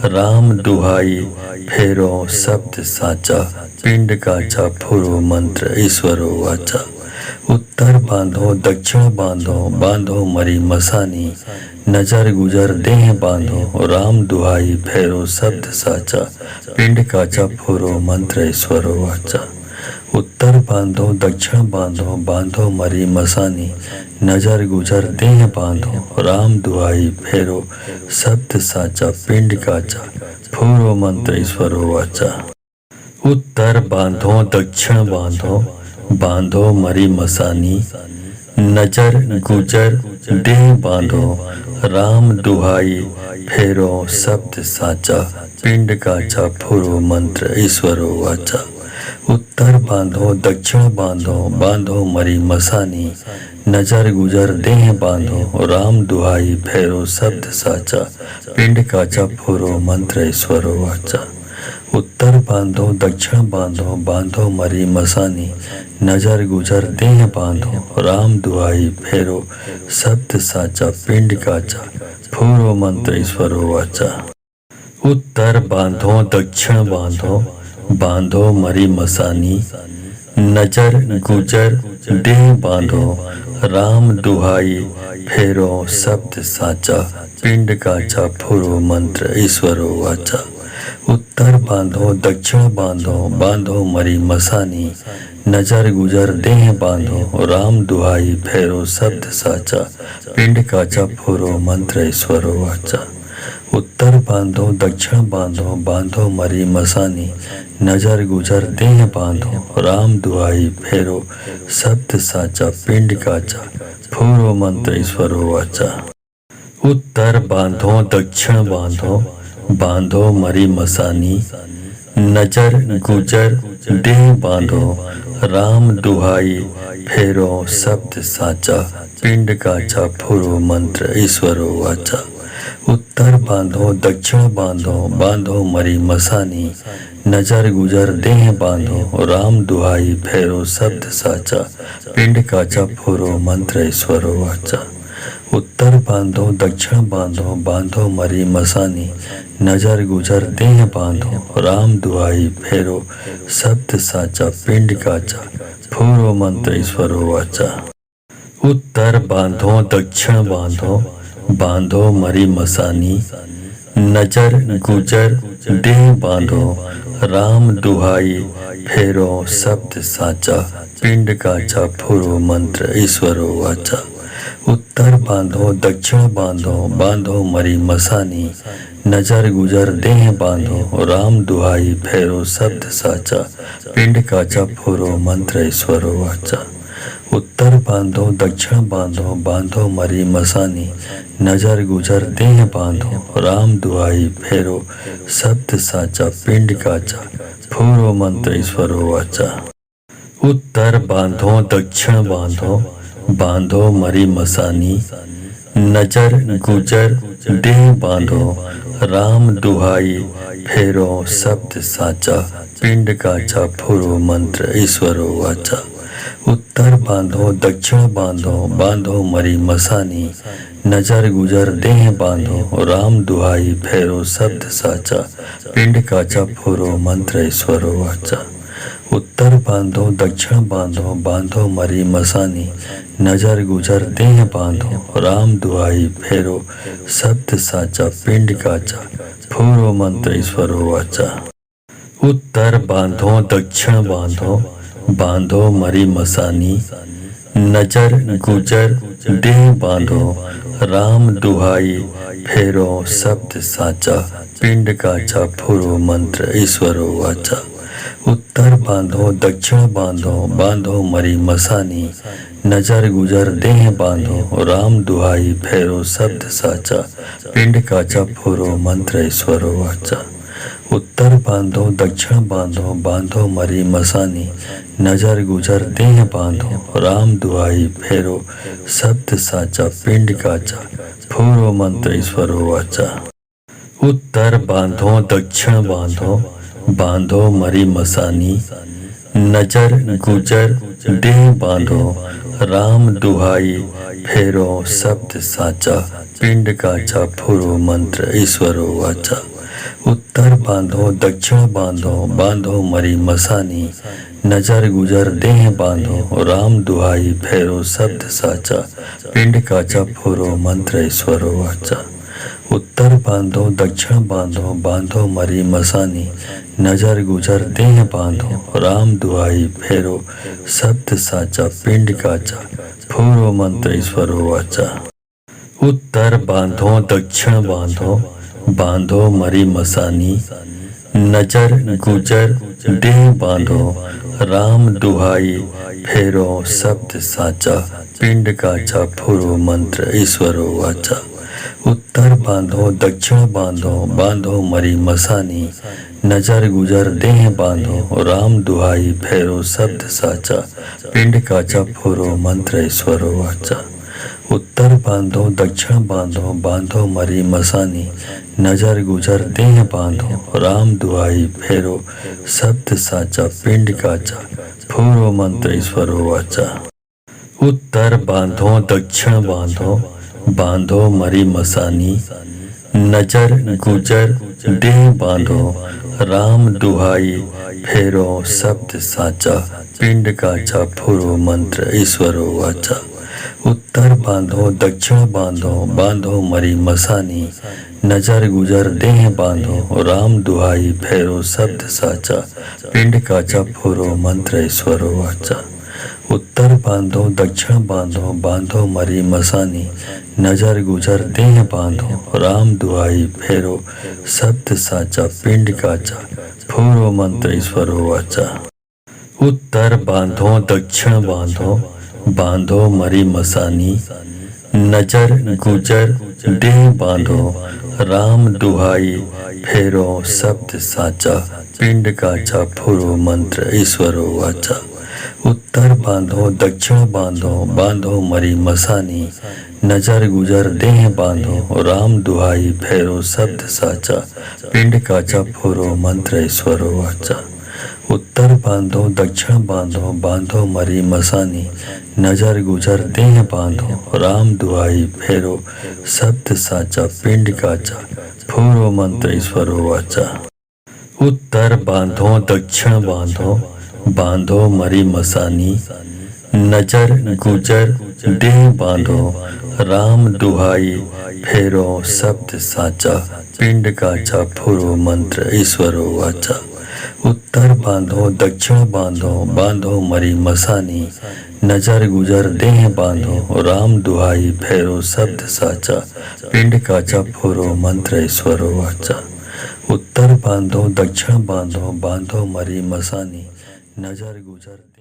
राम दुहाई फेरो शब्द साचा पिंड काचा फोरो मंत्र ईश्वरो वाचा। उत्तर बांधो दक्षिण बांधो बांधो मरी मसानी नजर गुजर देह बांधो राम दुहाई भैरो शब्द साचा पिंड काचा फोरो मंत्र ईश्वरो वाचा। उत्तर बांधो दक्षिण बांधो बांधो मरी मसानी नजर गुजर देह बांधो राम दुहाई भैरो शब्द साचा पिंड काचा फोरो मंत्र ईश्वरो वाचा। उत्तर बांधो दक्षिण बांधो बांधो मरी मसानी नजर गुजर देह बांधो राम दुहाई फेरो शब्द साचा पिंड काचा फोरो मंत्र ईश्वरो वाचा। उत्तर बांधो दक्षिण बांधो, बांधो मरी मसानी, नजर गुजर देह बांधो, राम दुहाई फेरो शब्द साचा, पिंड काचा फोरो मंत्र ईश्वरो वाचा। उत्तर बांधो दक्षिण बांधो, बांधो मरी मसानी, नजर गुजर देह बांधो, राम दुहाई फेरो शब्द साचा, पिंड काचा फोरो मंत्र ईश्वरो वाचा। उत्तर बांधो दक्षिण बांधो, बांधो मरी मसानी, नजर गुजर देह बांधो, राम दुहाई फेरो शब्द साचा, पिंड काचा फोरो मंत्र ईश्वरो वाचा। उत्तर बांधो दक्षिण बांधो, बांधो मरी मसानी, नजर गुजर देह बांधो, राम दुहाई फेरो शब्द साचा, पिंड काचा फोरो मंत्र ईश्वरो वाचा। उत्तर बांधो दक्षिण बांधो, बांधो मरी मसानी, नजर गुजर देह बांधो, राम दुहाई फेरो शब्द साचा, पिंड काचा फोरो मंत्र ईश्वरो वाचा। उत्तर बांधो दक्षिण बांधो, बांधो मरी मसानी, नजर गुजर देह बांधो, राम दुहाई फेरो शब्द साचा, पिंड काचा फोरो मंत्र ईश्वरो वाचा। उत्तर बांधो दक्षिण बांधो, बांधो मरी मसानी, नजर गुजर देह बांधो, राम दुहाई फेरो शब्द साचा, पिंड काचा फोरो मंत्र ईश्वरो वाचा। उत्तर बांधो दक्षिण बांधो, बांधो मरी मसानी, नजर गुजर देह बांधो, राम दुहाई फेरो शब्द साचा, पिंड काचा फोरो मंत्र ईश्वरो वाचा। उत्तर बांधो दक्षिण बांधो, बांधो मरी मसानी, नजर गुजर देह बांधो, राम दुहाई फेरो शब्द साचा, पिंड काचा फोरो मंत्र ईश्वरो वाचा। उत्तर बांधो दक्षिण बांधो, बांधो मरी मसानी, नजर गुजर देह बांधो, राम दुहाई फेरो शब्द साचा, पिंड काचा फोरो मंत्र ईश्वरो वाचा। उत्तर बांधो दक्षिण बांधो, बांधो मरी मसानी, नजर गुजर देह बांधो, राम दुहाई फेरो शब्द साचा, पिंड काचा फोरो मंत्र ईश्वरो वाचा। उत्तर बांधो दक्षिण बांधो, बांधो मरी मसानी, नजर गुजर देह बांधो, राम दुहाई फेरो शब्द साचा, पिंड काचा फोरो मंत्र ईश्वरो वाचा। उत्तर बांधो दक्षिण बांधो, बांधो मरी मसानी, नजर गुजर देह बांधो, राम दुहाई फेरो शब्द साचा, पिंड काचा फोरो मंत्र ईश्वरो वाचा। उत्तर बांधो दक्षिण बांधो, बांधो मरी मसानी, नजर गुजर देह बांधो, राम दुहाई फेरो शब्द साचा, पिंड काचा फोरो मंत्र ईश्वरो वाचा। उत्तर बांधो दक्षिण बांधो, बांधो मरी मसानी, नजर गुजर देह बांधो, राम दुहाई फेरो शब्द साचा, पिंड काचा फोरो मंत्र ईश्वरो वाचा। उत्तर बांधो दक्षिण बांधो, बांधो मरी मसानी, नजर गुजर देह बांधो, राम दुहाई फेरो शब्द साचा, पिंड काचा फोरो मंत्र ईश्वरो वाचा। उत्तर बांधो दक्षिण बांधो, बांधो मरी मसानी, नजर गुजर देह बांधो, राम दुहाई फेरो शब्द साचा, पिंड काचा फोरो मंत्र ईश्वरो वाचा। उत्तर बांधो दक्षिण बांधो, बांधो मरी मसानी, नजर गुजर देह बांधो, राम दुहाई फेरो शब्द साचा, पिंड काचा फोरो मंत्र ईश्वरो वाचा। उत्तर बांधो दक्षिण बांधो, बांधो मरी मसानी, नजर गुजर देह बांधो, राम दुहाई फेरो शब्द साचा, पिंड काचा फोरो मंत्र ईश्वरो वाचा। उत्तर बांधो दक्षिण बांधो, बांधो मरी मसानी, नजर गुजर देह बांधो, राम दुहाई फेरो शब्द साचा, पिंड काचा फोरो मंत्र ईश्वरो वाचा। उत्तर बांधो दक्षिण बांधो, बांधो मरी मसानी, नजर गुजर देह बांधो, राम दुहाई फेरो शब्द साचा, पिंड काचा फोरो मंत्र ईश्वरो वाचा। उत्तर बांधो दक्षिण बांधो, बांधो मरी मसानी, नजर गुजर देह बांधो, राम दुहाई फेरो शब्द साचा, पिंड काचा फोरो मंत्र ईश्वरो वाचा। उत्तर बांधो दक्षिण बांधो, बांधो मरी मसानी, नजर गुजर देह बांधो, राम दुहाई फेरो शब्द साचा, पिंड काचा फोरो मंत्र ईश्वरो वाचा। उत्तर बांधो दक्षिण बांधो, बांधो मरी मसानी, नजर गुजर देह बांधो, राम दुहाई फेरो शब्द साचा, पिंड काचा फोरो मंत्र ईश्वरो वाचा। उत्तर बांधो दक्षिण बांधो, बांधो मरी मसानी, नजर गुजर देह बांधो, राम दुहाई फेरो शब्द साचा, पिंड काचा फोरो मंत्र ईश्वरो वाचा। उत्तर बांधो दक्षिण बांधो, बांधो मरी मसानी, नजर गुजर देह बांधो, राम दुहाई फेरो शब्द साचा, पिंड काचा फोरो मंत्र ईश्वरो वाचा। उत्तर बांधो दक्षिण बांधो, बांधो मरी मसानी, नजर गुजर देह बांधो, राम दुहाई फेरो शब्द साचा, पिंड काचा फोरो मंत्र ईश्वरो वाचा। उत्तर बांधो दक्षिण बांधो, बांधो मरी मसानी, नजर गुजर देह बांधो, राम दुहाई फेरो शब्द साचा, पिंड काचा फोरो मंत्र ईश्वरो वाचा। उत्तर बांधो दक्षिण बांधो, बांधो मरी मसानी, नजर गुजर देह बांधो, राम दुहाई फेरो शब्द साचा, पिंड काचा फोरो मंत्र ईश्वरो वाचा। उत्तर बांधो दक्षिण बांधो, बांधो मरी मसानी, नजर गुजर देह बांधो, राम दुहाई फेरो शब्द साचा, पिंड काचा फोरो मंत्र ईश्वरो वाचा। उत्तर बांधो दक्षिण बांधो, बांधो मरी मसानी, नजर गुजर देह बांधो, राम दुहाई फेरो शब्द साचा, पिंड काचा फोरो मंत्र ईश्वरो वाचा। उत्तर बांधो दक्षिण बांधो, बांधो मरी मसानी, नजर गुजर